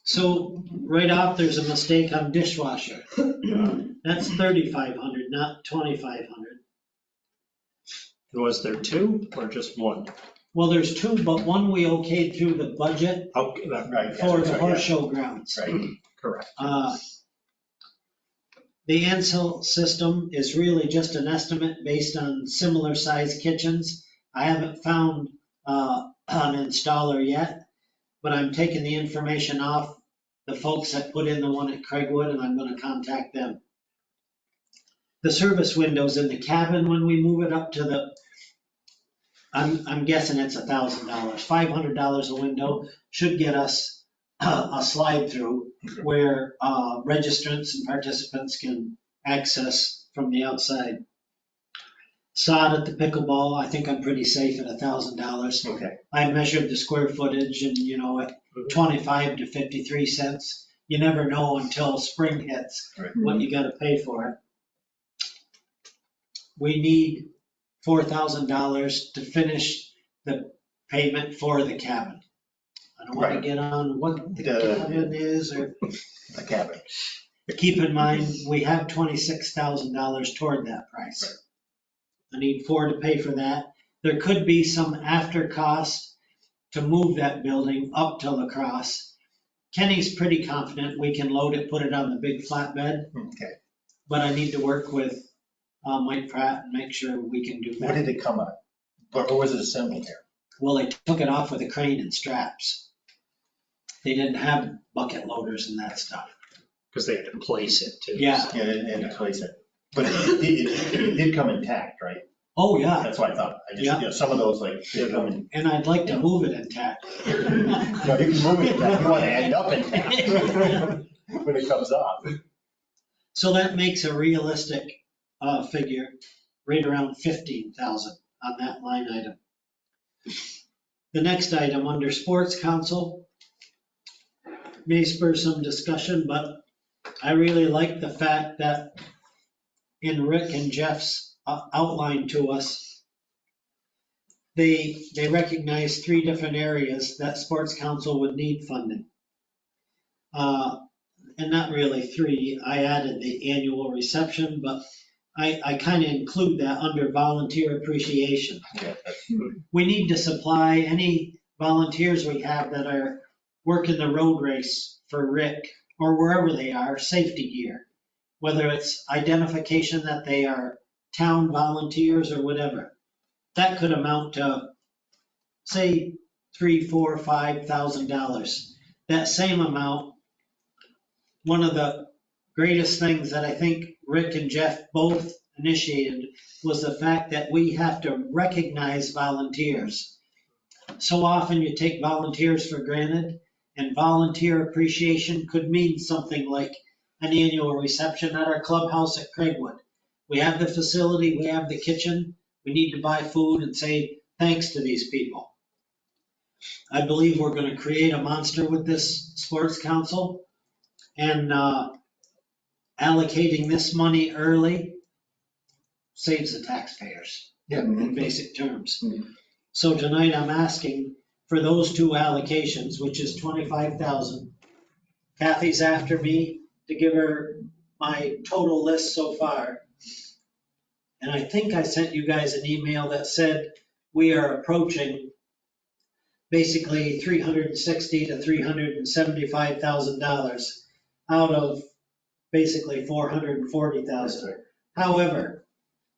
So right off, there's a mistake on dishwasher. That's 3,500, not 2,500. Was there two or just one? Well, there's two, but one we okayed through the budget Okay, Right. for the horse show grounds. Right. correct. The Ansel system is really just an estimate based on similar sized kitchens. I haven't found an installer yet, but I'm taking the information off the folks that put in the one at Craigwood, and I'm going to contact them. The service windows in the cabin, when we move it up to I'm guessing it's $1,000, $500 a window should get us a slide through where registrants and participants can access from the outside. Sod at the pickleball, I think I'm pretty safe at $1,000. Okay. I measured the square footage and, at 25 to 53 cents. You never know until spring hits Right. what you gotta pay for it. We need $4,000 to finish the payment for the cabin. I don't wanna Right. get on what the The- cabin is, or A cabin. keep in mind, we have $26,000 toward that price. Right. I need 4 to pay for that. There could be some after cost to move that building up to La Crosse. Kenny's pretty confident we can load it, put it on the big flatbed, Okay. but I need to work with Mike Pratt and make sure we can do What did that. it come on? Or was it assembled here? Well, they took it off with a crane and straps. They didn't have bucket loaders and that stuff. Because they had to place it too. Yeah. Yeah, and to place it. But it did come intact, right? Oh, yeah. That's what I thought. I just, Yeah. some of those like, they come in. And I'd like to move it intact. No, you can move it intact. You want to end up intact when it comes off. So that makes a realistic figure, right around 15,000 on that line item. The next item under Sports Council may spur some discussion, but I really like the fact that in Rick and Jeff's outline to us, they recognize 3 different areas that Sports Council would need funding. And not really 3, I added the annual reception, but I kind of include that under volunteer appreciation. Yeah, that's- We need to supply any volunteers we have that are working the road race for Rick or wherever they are, safety gear. Whether it's identification that they are town volunteers or whatever. That could amount to, say, $3,000, $4,000, $5,000. That same amount, one of the greatest things that I think Rick and Jeff both initiated was the fact that we have to recognize volunteers. So often you take volunteers for granted, and volunteer appreciation could mean something like an annual reception at our clubhouse at Craigwood. We have the facility, we have the kitchen, we need to buy food and say thanks to these people. I believe we're going to create a monster with this sports council, and allocating this money early saves the taxpayers in basic terms. So tonight I'm asking for those 2 allocations, which is 25,000. Kathy's after me to give her my total list so far. And I think I sent you guys an email that said we are approaching basically $360,000 to $375,000 out of basically $440,000. However,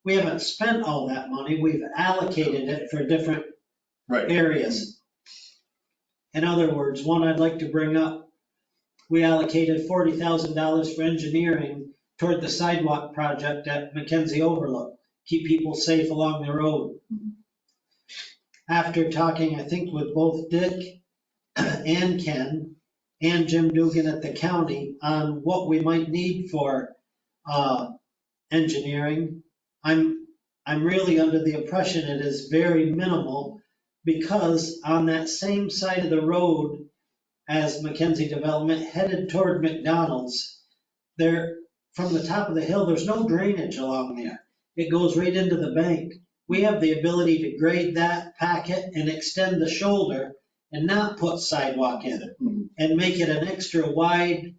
we haven't spent all that money. We've allocated it for different Right. areas. In other words, one I'd like to bring up, we allocated $40,000 for engineering toward the sidewalk project at Mackenzie Overlook, keep people safe along the road. After talking, I think, with both Dick and Ken and Jim Dugan at the county on what we might need for engineering, I'm really under the impression it is very minimal, because on that same side of the road as Mackenzie Development headed toward McDonald's, there, from the top of the hill, there's no drainage along there. It goes right into the bank. We have the ability to grade that, pack it, and extend the shoulder and not put sidewalk in it and make it an extra wide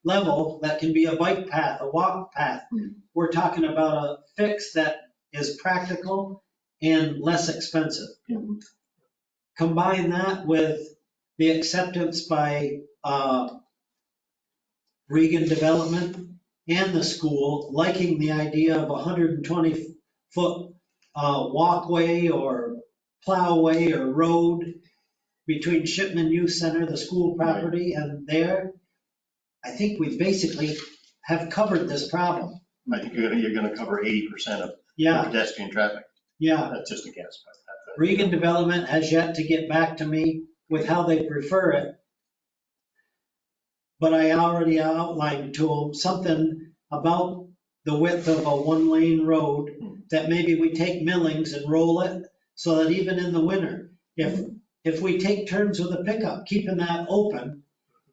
level that can be a bike path, a walk path. We're talking about a fix that is practical and less expensive. Combine that with the acceptance by Regan Development and the school liking the idea of a 120-foot walkway or plowway or road between Shipman Youth Center, the school property, and there. I think we basically have covered this problem. I think you're gonna cover 80% of Yeah, pedestrian traffic. yeah. That's just a guess. But Regan Development has yet to get back to me with how they prefer it. But I already outlined to them something about the width of a one-lane road, that maybe we take millings and roll it, so that even in the winter, if we take turns with a pickup, keeping that open,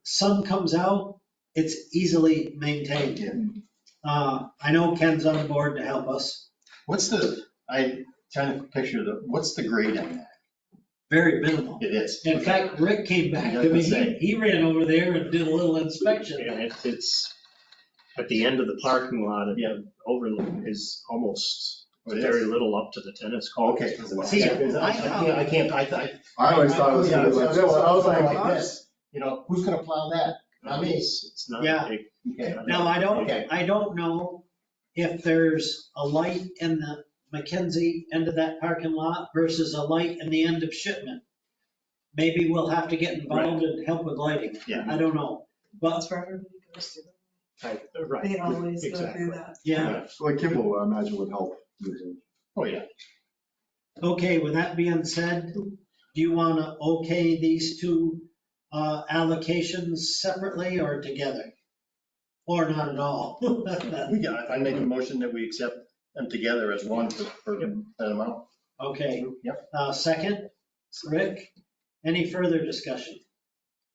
sun comes out, it's easily maintained. I know Ken's on board to help us. I trying to picture what's the grade on that? Very minimal. It is. In fact, Rick came back to me, he ran over there and did a little inspection. Yeah, it's at the end of the parking lot, Yeah. over is almost It is. very little up to the tennis court. Okay. See, I always thought it was gonna be like this. I was like, this. You know, who's gonna plow that? Not me. It's not Yeah. big. Okay. Now, Okay. I don't know if there's a light in the Mackenzie end of that parking lot versus a light in the end of Shipment. Maybe we'll have to get involved and help with lighting. Yeah. I don't know. But, That's where everybody goes through. Right. They always go Exactly. through that. yeah, like Kimball, I imagine would help. Oh, yeah. okay, with that being said, do you want to okay these two allocations separately or together? Or not at all? I make a motion that we accept them together as one for that amount. Okay. Yep. Second, Rick, any further discussion?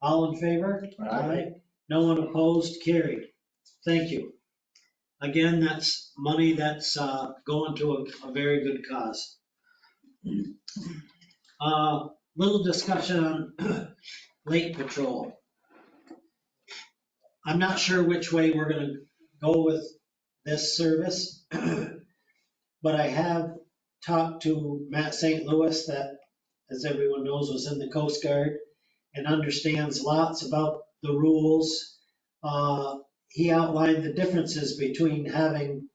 All in favor? Aye. No one opposed, carried. Thank you. Again, that's money that's going to a very good cause. Little discussion on lake patrol. I'm not sure which way we're gonna go with this service, but I have talked to Matt St. Louis that, as everyone knows, was in the Coast Guard and understands lots about the rules. He outlined the differences between having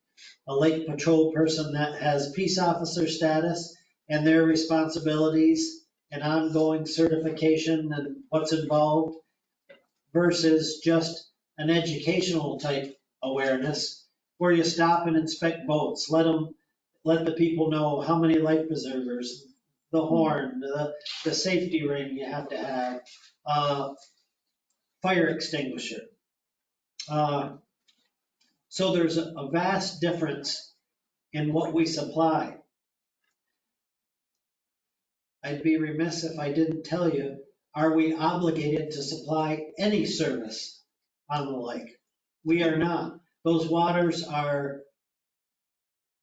a lake patrol person that has peace officer status and their responsibilities and ongoing certification and what's involved versus just an educational type awareness where you stop and inspect boats, let the people know how many life preservers, the horn, the safety ring you have to have, fire extinguisher. So there's a vast difference in what we supply. I'd be remiss if I didn't tell you, are we obligated to supply any service on the lake? We are not. Those waters are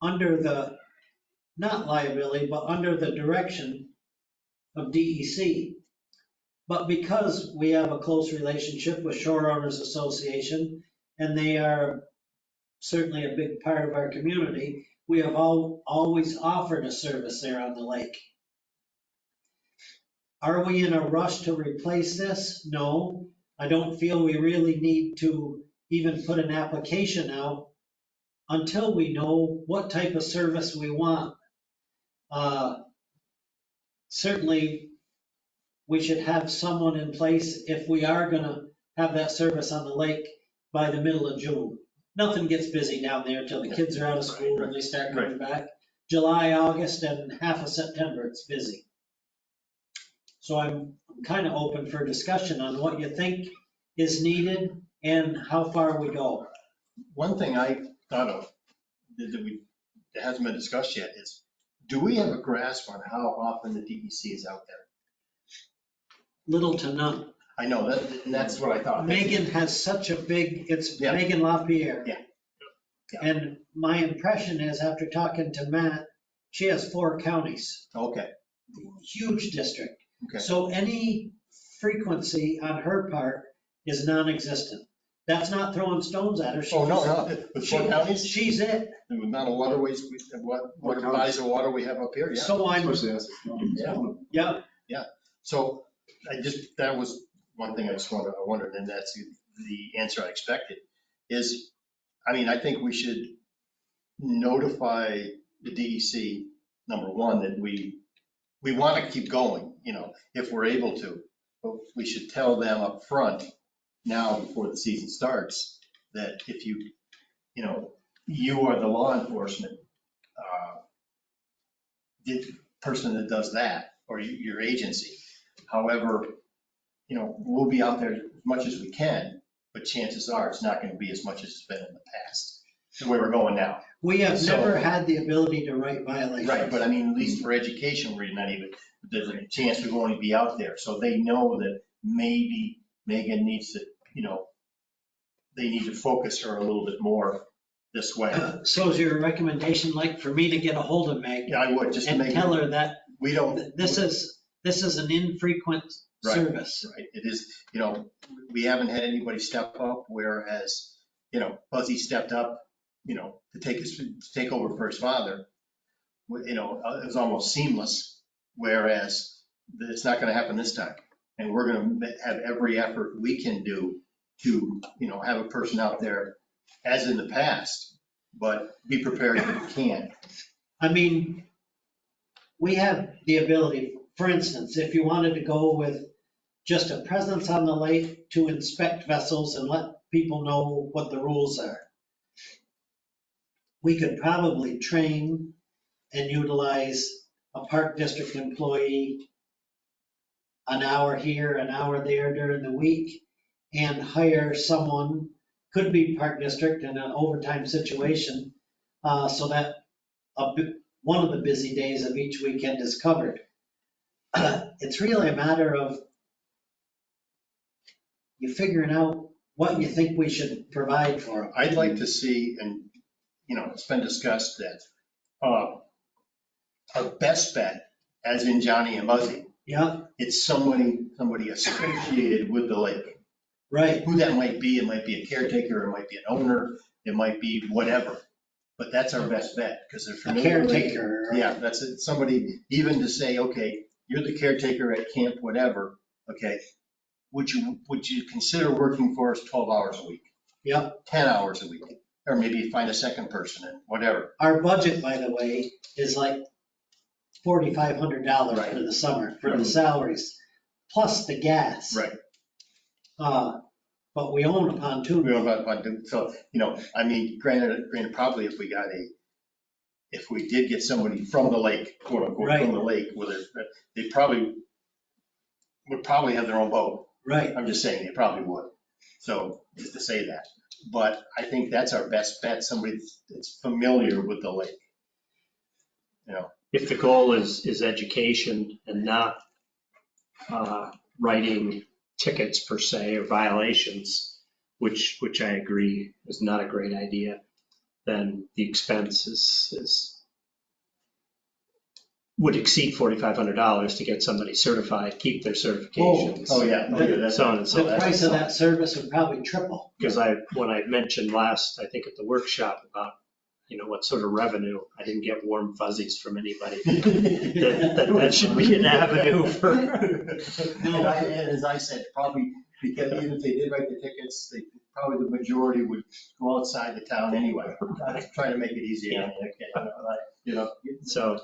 under the, not liability, but under the direction of DEC. But because we have a close relationship with Shore Owners Association, and they are certainly a big part of our community, we have always offered a service there on the lake. Are we in a rush to replace this? No, I don't feel we really need to even put an application out until we know what type of service we want. Certainly, we should have someone in place if we are gonna have that service on the lake by the middle of June. Nothing gets busy down there until the kids are out of school and they start coming back. July, August, and half of September, it's busy. So I'm kind of open for discussion on what you think is needed and how far we go. One thing I thought of that hasn't been discussed yet is, do we have a grasp on how often the DEC is out there? Little to none. I know that, and that's what I thought. Megan has such a big, it's Yeah. Megan LaPierre. Yeah. Yeah. And my impression is, after talking to Matt, she has 4 counties, Okay, huge district. okay. So any frequency on her part is non-existent. That's not throwing stones at her. Oh, no, with 4 counties, She's it. the amount of waterways, what bodies of water we have up here, yeah. So I'm, Especially as it's. yeah, So that was one thing I wondered, and that's the answer I expected, is, I mean, I think we should notify the DEC, number one, that we want to keep going, if we're able to. But we should tell them up front now before the season starts that if you are the law enforcement the person that does that, or your agency. However, we'll be out there as much as we can, but chances are it's not going to be as much as it's been in the past. the way we're going now. We have So- never had the ability to write violations. Right, but I mean, at least for education, we're not even, there's a chance we won't even be out there. So they know that maybe Megan needs to, they need to focus her a little bit more this way. So is your recommendation like for me to get a hold of Meg Yeah, I would, just to and make, tell her that we don't. this is an infrequent Right. service? Right, it is, we haven't had anybody step up, whereas, Buzzy stepped up, to take over for his father. It was almost seamless, whereas it's not gonna happen this time. And we're gonna have every effort we can do to, have a person out there as in the past, but be prepared if we can. I mean, we have the ability, for instance, if you wanted to go with just a presence on the lake to inspect vessels and let people know what the rules are. We could probably train and utilize a park district employee an hour here, an hour there during the week, and hire someone, could be park district in an overtime situation, so that one of the busy days of each weekend is covered. It's really a matter of you figuring out what you think we should provide for them. I'd like to see, and, it's been discussed that, our best bet, as in Johnny and Buzzy, Yeah, it's somebody associated with the lake. right. Who that might be, it might be a caretaker, it might be an owner, it might be whatever. But that's our best bet, because they're A familiar with it. caretaker. Yeah, that's it. Somebody, even to say, okay, you're the caretaker at camp, whatever, okay, would you consider working for us 12 hours a week? Yep. 10 hours a week? Or maybe find a second person and whatever. Our budget, by the way, is like $4,500 Right. for the summer, for the Right. salaries, plus the gas. Right. But we own a pontoon. We don't know about, so, I mean, granted, probably if we did get somebody from the lake, quote unquote, Right. from the lake, they probably would probably have their own boat. Right. I'm just saying, they probably would. So, just to say that. But I think that's our best bet, somebody that's familiar with the lake. If the goal is education and not writing tickets per se or violations, which I agree is not a great idea, then the expense would exceed $4,500 to get somebody certified, keep their certifications. Oh, yeah. So on and so The forth. price of that service would probably triple. Because when I mentioned last, I think at the workshop about, what sort of revenue, I didn't get warm fuzzies from anybody. That should be an avenue for. And as I said, probably, because even if they did write the tickets, probably the majority would go outside the town anyway. Try to make it easy on you. So,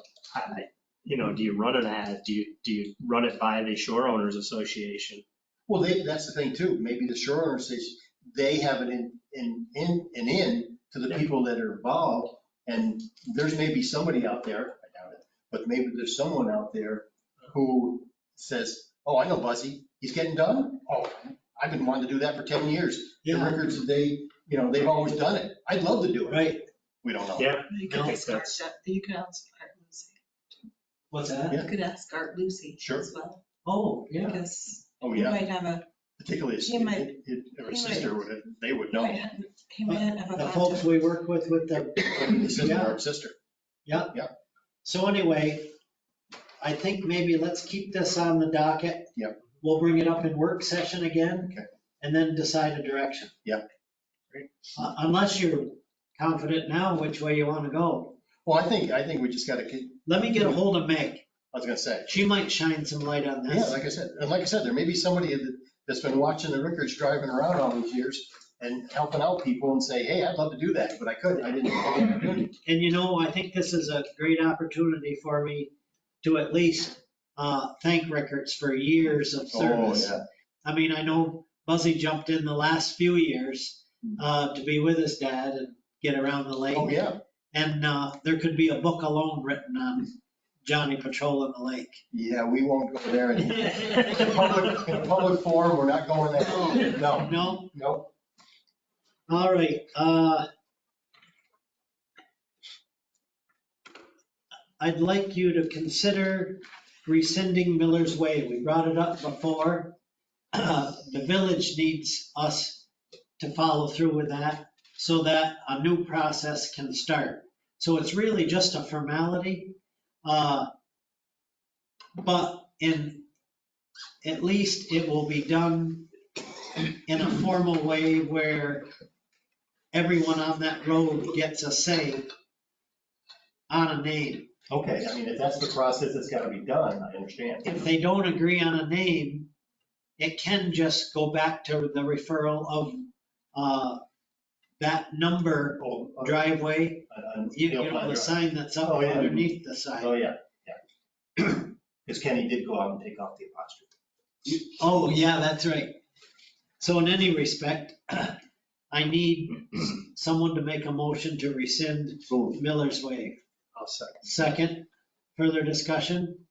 do you run an ad? Do you run it by the Shore Owners Association? Well, that's the thing too. Maybe the shore owner says they have an in to the people that are involved. And there's maybe somebody out there, I doubt it, but maybe there's someone out there who says, oh, I know Buzzy, he's getting done. Oh, I've been wanting to do that for 10 years. The Yeah. records, they've always done it. I'd love to do it. Right. We don't know. Yeah. You I could think ask Art, that's- you could ask Art Lucy. What's that? Yeah. You could ask Art Lucy Sure. as well, Oh, yeah. because Oh, he yeah. might have a, Particularly He might- her sister, they would know. he might have a. The folks we work with the, The sister, Yeah. our sister. so anyway, I think maybe let's keep this on the docket. Yep. We'll bring it up in work session again. Okay. And then decide a direction. Yep. Unless you're confident now which way you want to go. Well, I think we just gotta keep, Let me get a hold of Meg. I was gonna say. She might shine some light on Yeah, this. like I said, there may be somebody that's been watching the Rickards driving around all these years and helping out people and say, hey, I'd love to do that, but I couldn't, I didn't have the opportunity. And I think this is a great opportunity for me to at least thank Rickards for years of service. Oh, yeah. I mean, I know Buzzy jumped in the last few years to be with his dad and get around the lake. Oh, yeah. And there could be a book alone written on Johnny patrolling the lake. Yeah, we won't go there. In a public forum, we're not going there. No. No? Nope. All right. I'd like you to consider rescinding Miller's Way. We brought it up before. The village needs us to follow through with that so that a new process can start. So it's really just a formality. But at least it will be done in a formal way where everyone on that road gets a say on a name. Okay, I mean, if that's the process that's gotta be done, I understand. If they don't agree on a name, it can just go back to the referral of that number driveway, you know, the sign that's up Oh, yeah. underneath the Oh, sign. yeah, yeah. Because Kenny did go out and take off the apostrophe. Oh, yeah, that's right. So in any respect, I need someone to make a motion to rescind Miller's Way. I'll second. Second, further discussion?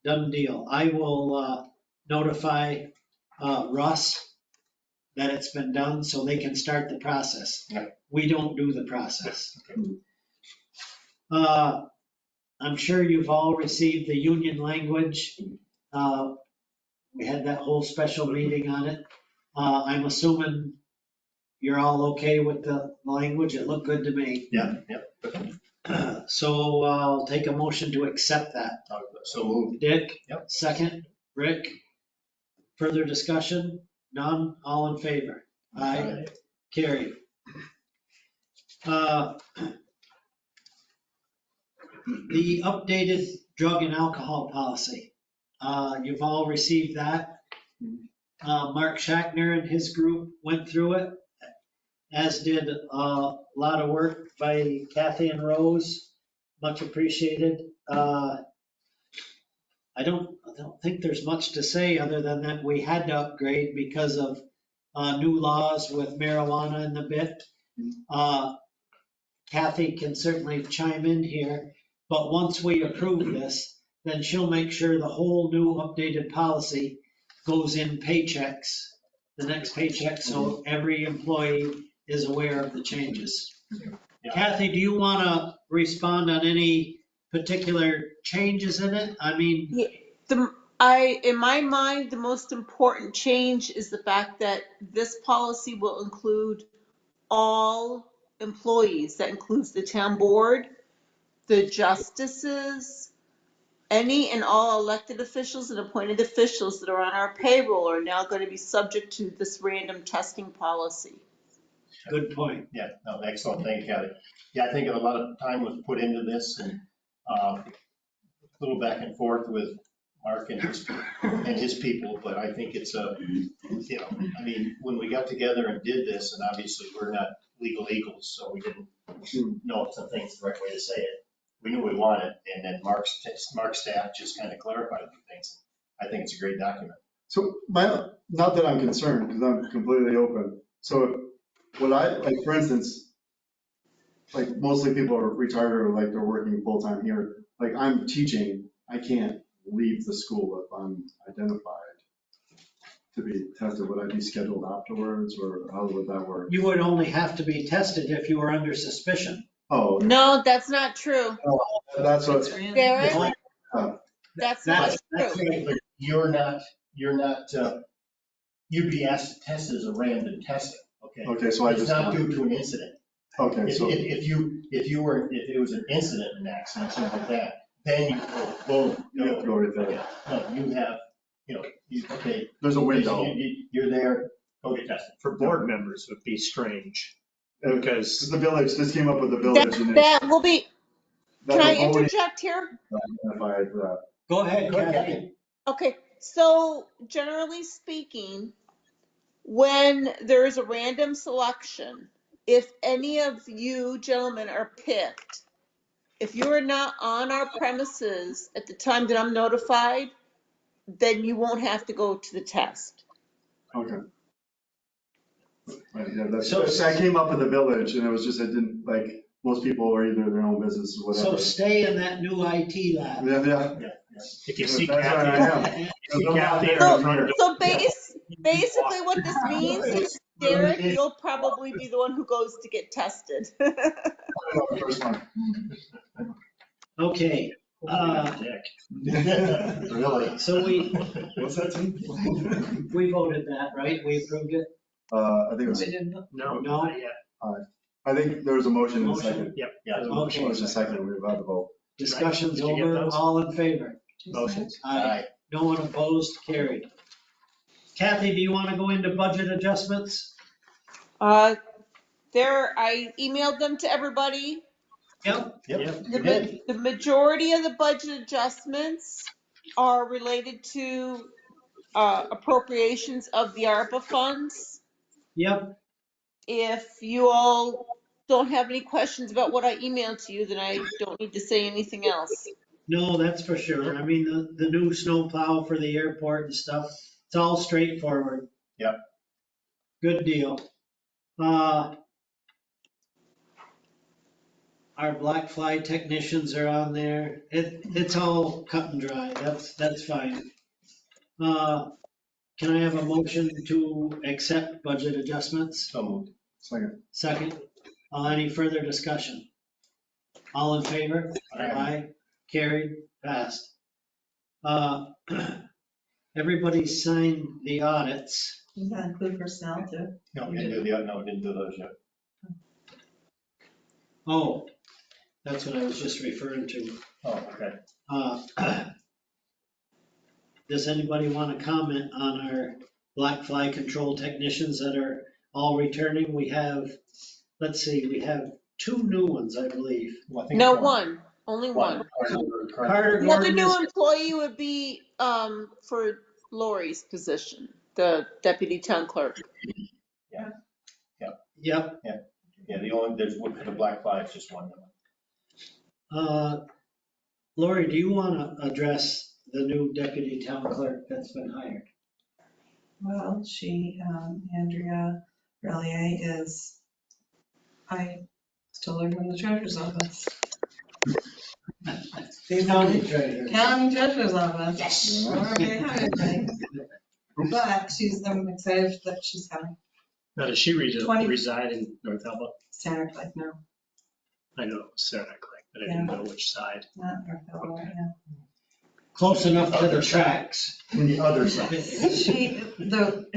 Done deal. I will notify Russ that it's been done so they can start the process. Yeah. We don't do the process. I'm sure you've all received the union language. We had that whole special meeting on it. I'm assuming you're all okay with the language. It looked good to me. Yeah, yeah. So I'll take a motion to accept that. So moved. Dick? Yep. Second. Rick? Further discussion? None? All in favor? Aye. Carried. The updated drug and alcohol policy. You've all received that. Mark Shackner and his group went through it, as did a lot of work by Kathy and Rose. Much appreciated. I don't think there's much to say other than that we had to upgrade because of new laws with marijuana in the bit. Kathy can certainly chime in here, but once we approve this, then she'll make sure the whole new updated policy goes in paychecks, the next paycheck, so every employee is aware of the changes. Yeah. Kathy, do you want to respond on any particular changes in it? I mean, in my mind, the most important change is the fact that this policy will include all employees. That includes the town board, the justices, any and all elected officials and appointed officials that are on our payroll are now going to be subject to this random testing policy. good point. Yeah, no, excellent, thank you, Kathy. Yeah, I think a lot of time was put into this and a little back and forth with Mark and his people, but I think it's I mean, when we got together and did this, and obviously we're not legal eagles, so we didn't know if some things the right way to say it. We knew we wanted, and then Mark's staff just kind of clarified a few things. I think it's a great document. So not that I'm concerned, because I'm completely open. So what like, for instance, like mostly people are retired or like they're working full time here. Like I'm teaching, I can't leave the school if I'm identified to be tested. Would I be scheduled afterwards, or how would that work? You would only have to be tested if you were under suspicion. Oh, okay. No, that's not true. That's what. Derek, that's not true. But you're not, you'd be asked to test as a random testing, okay? Okay, so I It's just. not due to an incident. Okay, so. If it was an incident, an accident, something like that, then you go, You have to go right there. no, you have, okay. There's a window. You're there, go get tested. For board members, it would be strange. Because the village, this came up with the village. and That will be, can I that's voting interject here? identified for that. Go ahead, Go ahead, Kathy. Kathy. Okay, so generally speaking, when there is a random selection, if any of you gentlemen are picked, if you are not on our premises at the time that I'm notified, then you won't have to go to the test. Okay. Right, yeah, that's, So- that came up with the village, and it was just, it didn't, like, most people are either their own business or So whatever. stay in that new IT lab. Yeah. If you see That's where I Kathy, am. see Kathy So- in front of So basically what this means is, Derek, you'll probably be the one who goes to get tested. First one. Okay, Dick. Really? So What's that team? we voted that, right? We approved it? I think it was, No, No. not yet. I think there was a motion and a Motion? second. Yep. Yeah. Okay. Motion second, we've had the vote. Discussion's Did you get over, those? all in favor? Motions. Aye. No one opposed, carried. Kathy, do you want to go into budget adjustments? I emailed them to everybody. Yep. Yep, you did. The majority of the budget adjustments are related to appropriations of the ARPA funds. Yep. If you all don't have any questions about what I emailed to you, then I don't need to say anything else. No, that's for sure. I mean, the new snow plow for the airport and stuff, it's all straightforward. Yep. Good deal. Our black fly technicians are on there. It's all cut and dry. That's fine. Can I have a motion to accept budget adjustments? So moved. Second. Second. Any further discussion? All in favor? Aye. Carried, passed. Everybody signed the audits. Does that include personnel too? No, didn't do those yet. Oh, that's what I was just referring to. Oh, okay. Does anybody want to comment on our black fly control technicians that are all returning? We have, let's see, we have 2 new ones, I believe. Well, I think No, it's one, only one. Carter The other Gordon new is, employee would be for Lori's position, the deputy town clerk. yep. Yeah, there's one for the black fly, it's just one. Lori, do you want to address the new deputy town clerk that's been hired? Well, Andrea Relier I stole her from the treasurer's office. County treasurer. County treasurer's office. Yes. Already hired me. But I'm excited that she's coming. Now, does she 20 reside in North Elba? Santa Claus, no, I know it was Saranac Lake, but I didn't know which side. not North Elba right now. Close enough to the tracks. The other side. If she's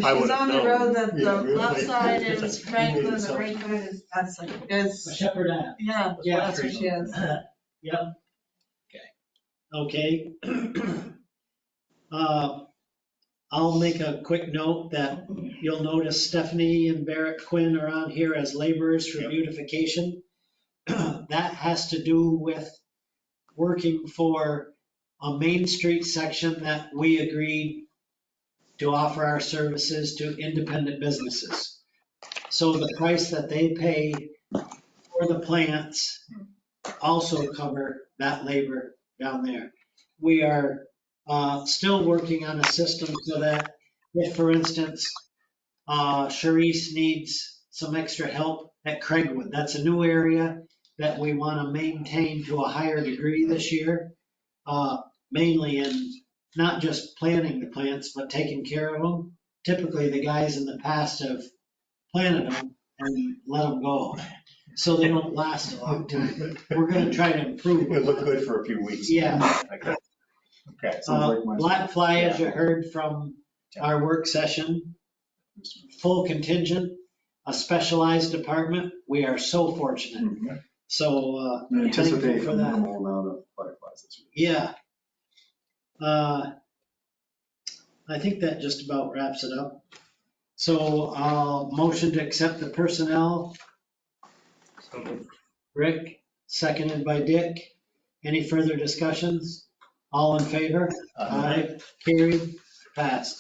I would've on the known. road, the Yeah, really. left side is Franklin, the right side is, Shepherd Ave. yeah, Yeah. that's where she is. Yep. Okay. I'll make a quick note that you'll notice Stephanie and Barrett Quinn are on here as laborers for beautification. That has to do with working for a Main Street section that we agreed to offer our services to independent businesses. So the price that they pay for the plants also cover that labor down there. We are still working on a system so that if, for instance, Sharice needs some extra help at Craigwood, that's a new area that we want to maintain to a higher degree this year, mainly in not just planting the plants, but taking care of them. Typically, the guys in the past have planted them and let them go, so they don't last a long time. We're going to try to improve. It looked good for a few weeks. Yeah. Okay. Sounds like my- Black fly, as you heard from our work session, full contingent, a specialized department. We are so fortunate. So thankful Anticipate for a that. minimal amount of fireflies this week. Yeah. I think that just about wraps it up. So motion to accept the personnel. Rick, seconded by Dick. Any further discussions? All in favor? Aye. Carried, passed.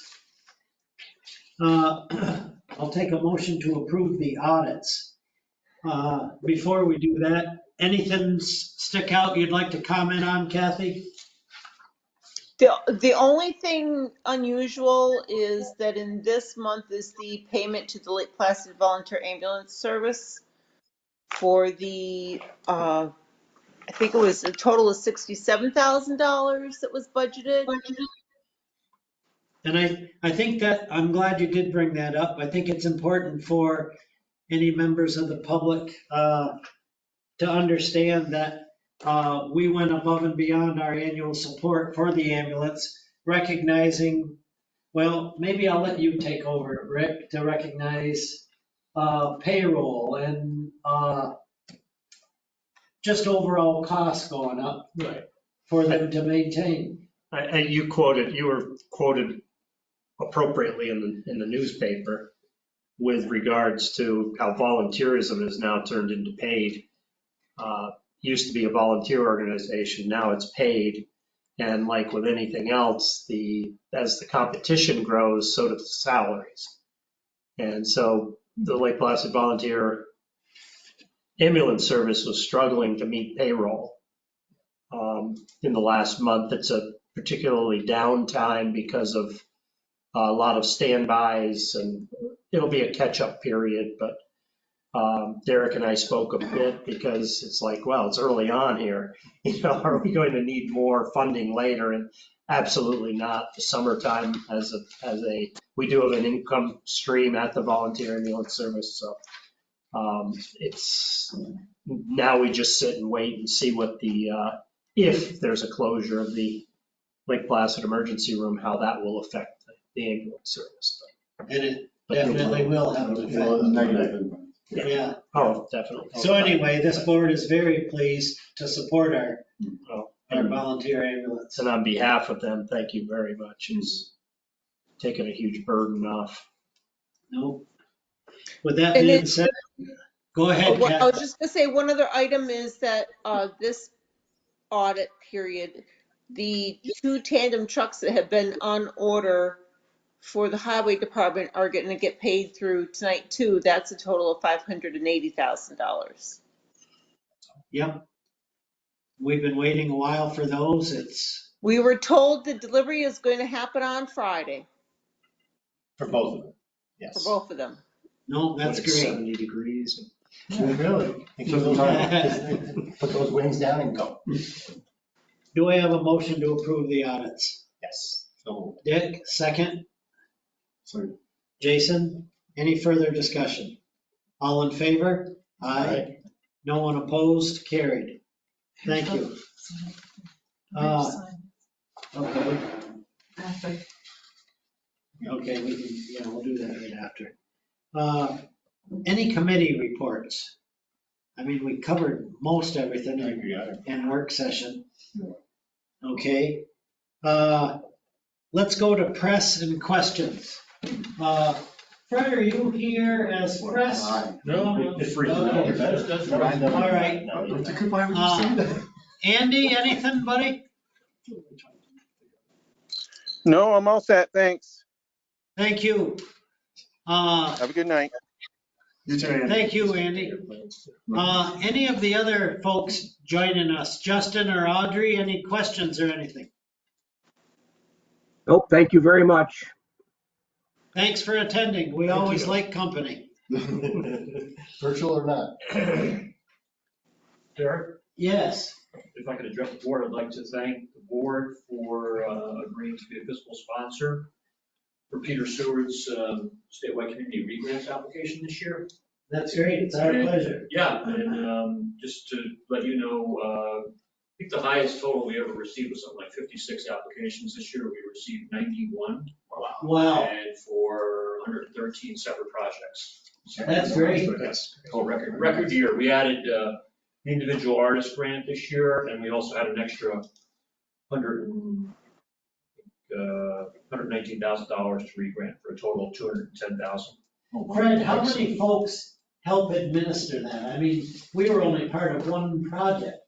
I'll take a motion to approve the audits. Before we do that, anything stick out you'd like to comment on, Kathy? The only thing unusual is that in this month is the payment to the Lake Placid Volunteer Ambulance Service for the, I think it was a total of $67,000 that was budgeted. And I think that, I'm glad you did bring that up. I think it's important for any members of the public to understand that we went above and beyond our annual support for the ambulance, recognizing, well, maybe I'll let you take over, Rick, to recognize payroll and just overall costs going up Right. for them to maintain. You were quoted appropriately in the newspaper with regards to how volunteerism is now turned into paid. Used to be a volunteer organization, now it's paid. And like with anything else, as the competition grows, so do the salaries. And so the Lake Placid Volunteer Ambulance Service was struggling to meet payroll. In the last month, it's a particularly down time because of a lot of standbys, and it'll be a catch-up period. But Derek and I spoke a bit because it's like, well, it's early on here. Are we going to need more funding later? And absolutely not. The summertime we do have an income stream at the Volunteer Ambulance Service. So it's now we just sit and wait and see what if there's a closure of the Lake Placid Emergency Room, how that will affect the ambulance service. And it definitely will have an effect. Negative. Yeah. Oh, definitely. So anyway, this board is very pleased to support our volunteer ambulance. And on behalf of them, thank you very much. It's taken a huge burden off. No. With that being said, go ahead, Kat. I was just gonna say, one other item is that this audit period, the 2 tandem trucks that have been on order for the highway department are going to get paid through tonight too. That's a total of $580,000. Yep. We've been waiting a while for those. We were told the delivery is going to happen on Friday For both of them, yes. for both of them. No, that's When it's great. 70 degrees. Really? Put those wings down and go. Do I have a motion to approve the audits? Yes. So Dick, second. Sorry. Jason, any further discussion? All in favor? Aye. No one opposed? Carried. Thank you. Okay. Okay, we'll do that right after. Any committee reports? I mean, we covered most everything in work session. Okay. Let's go to press and questions. Fred, are you here as press? No. It's free. Okay. All right. Andy, anything, buddy? No, I'm all set. Thanks. Thank you. Have a good night. You too, Andy. Thank you, Andy. Any of the other folks joining us, Justin or Audrey, any questions or anything? Nope, thank you very much. Thanks for attending. We always like company. Virtual or not? Derek, Yes. if I could address the board, I'd like to thank the board for agreeing to be a fiscal sponsor for Peter Seward's statewide community regrants application this year. That's great. It's our pleasure. Yeah, and just to let you know, I think the highest total we ever received was something like 56 applications. This year we received 91. Wow. And for 113 separate projects. That's great. That's a record year. We added the individual artist grant this year, and we also had an extra $119,000 to re-grant for a total of $210,000. Fred, how many folks help administer that? I mean, we were only part of one project.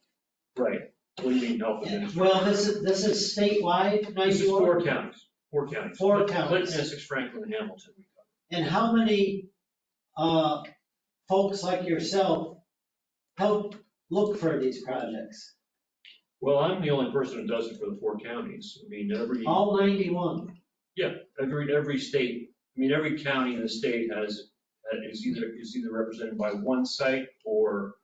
Right. What do you mean help administer? Well, this is statewide, This is 91? four counties. Four counties. Four counties. Clinton, Essex, Franklin, and Hamilton. And how many folks like yourself help look for these projects? Well, I'm the only person who does it for the four counties. I mean, All 91? Yeah, every state, I mean, every county in the state is either represented by one site or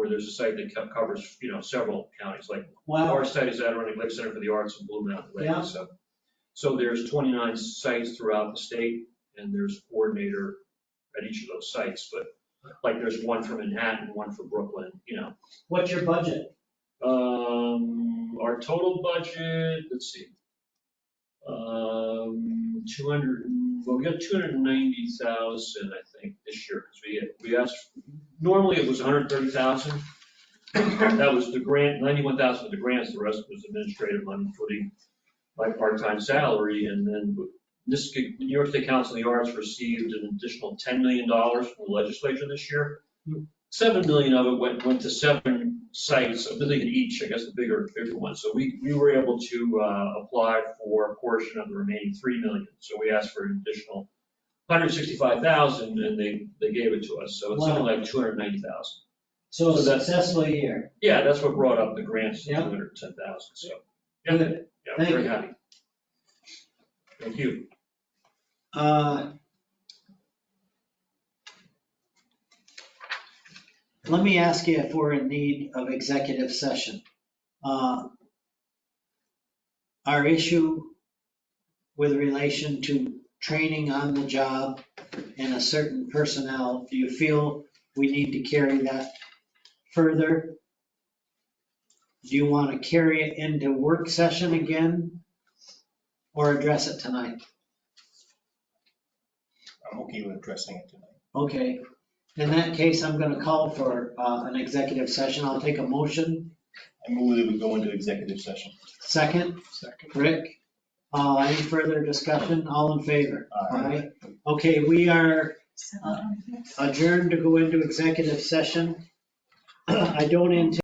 there's a site that covers, several counties. Like our site is Adirondack Lake Center for the Arts in Blue Mountain Lake. Yeah. So there's 29 sites throughout the state, and there's a coordinator at each of those sites. But like there's one for Manhattan, one for Brooklyn, What's your budget? Our total budget, let's see. 200, well, we got 290,000, I think, this year, because we asked, normally it was 130,000. That was the grant, 91,000 of the grants, the rest was administrative money, including my part-time salary, and then this, New York State Council of the Arts received an additional $10 million from the legislature this year. 7 million of it went to 7 sites, $1 million each, I guess the bigger ones. So we were able to apply for a portion of the remaining 3 million. So we asked for an additional 165,000 and they gave it to us. So it's something like 290,000. So a successful year. Yeah, that's what brought up the grants to 210,000. So yeah, Good. yeah, very happy. Thank you. Let me ask you if we're in need of executive session. Our issue with relation to training on the job and a certain personnel, do you feel we need to carry that further? Do you want to carry it into work session again or address it tonight? I'm okay with addressing it tonight. Okay. In that case, I'm going to call for an executive session. I'll take a motion. I move that we go into executive session. Second? Second. Rick? Any further discussion? All in favor? Aye. Okay, we are adjourned to go into executive session. I don't anticipate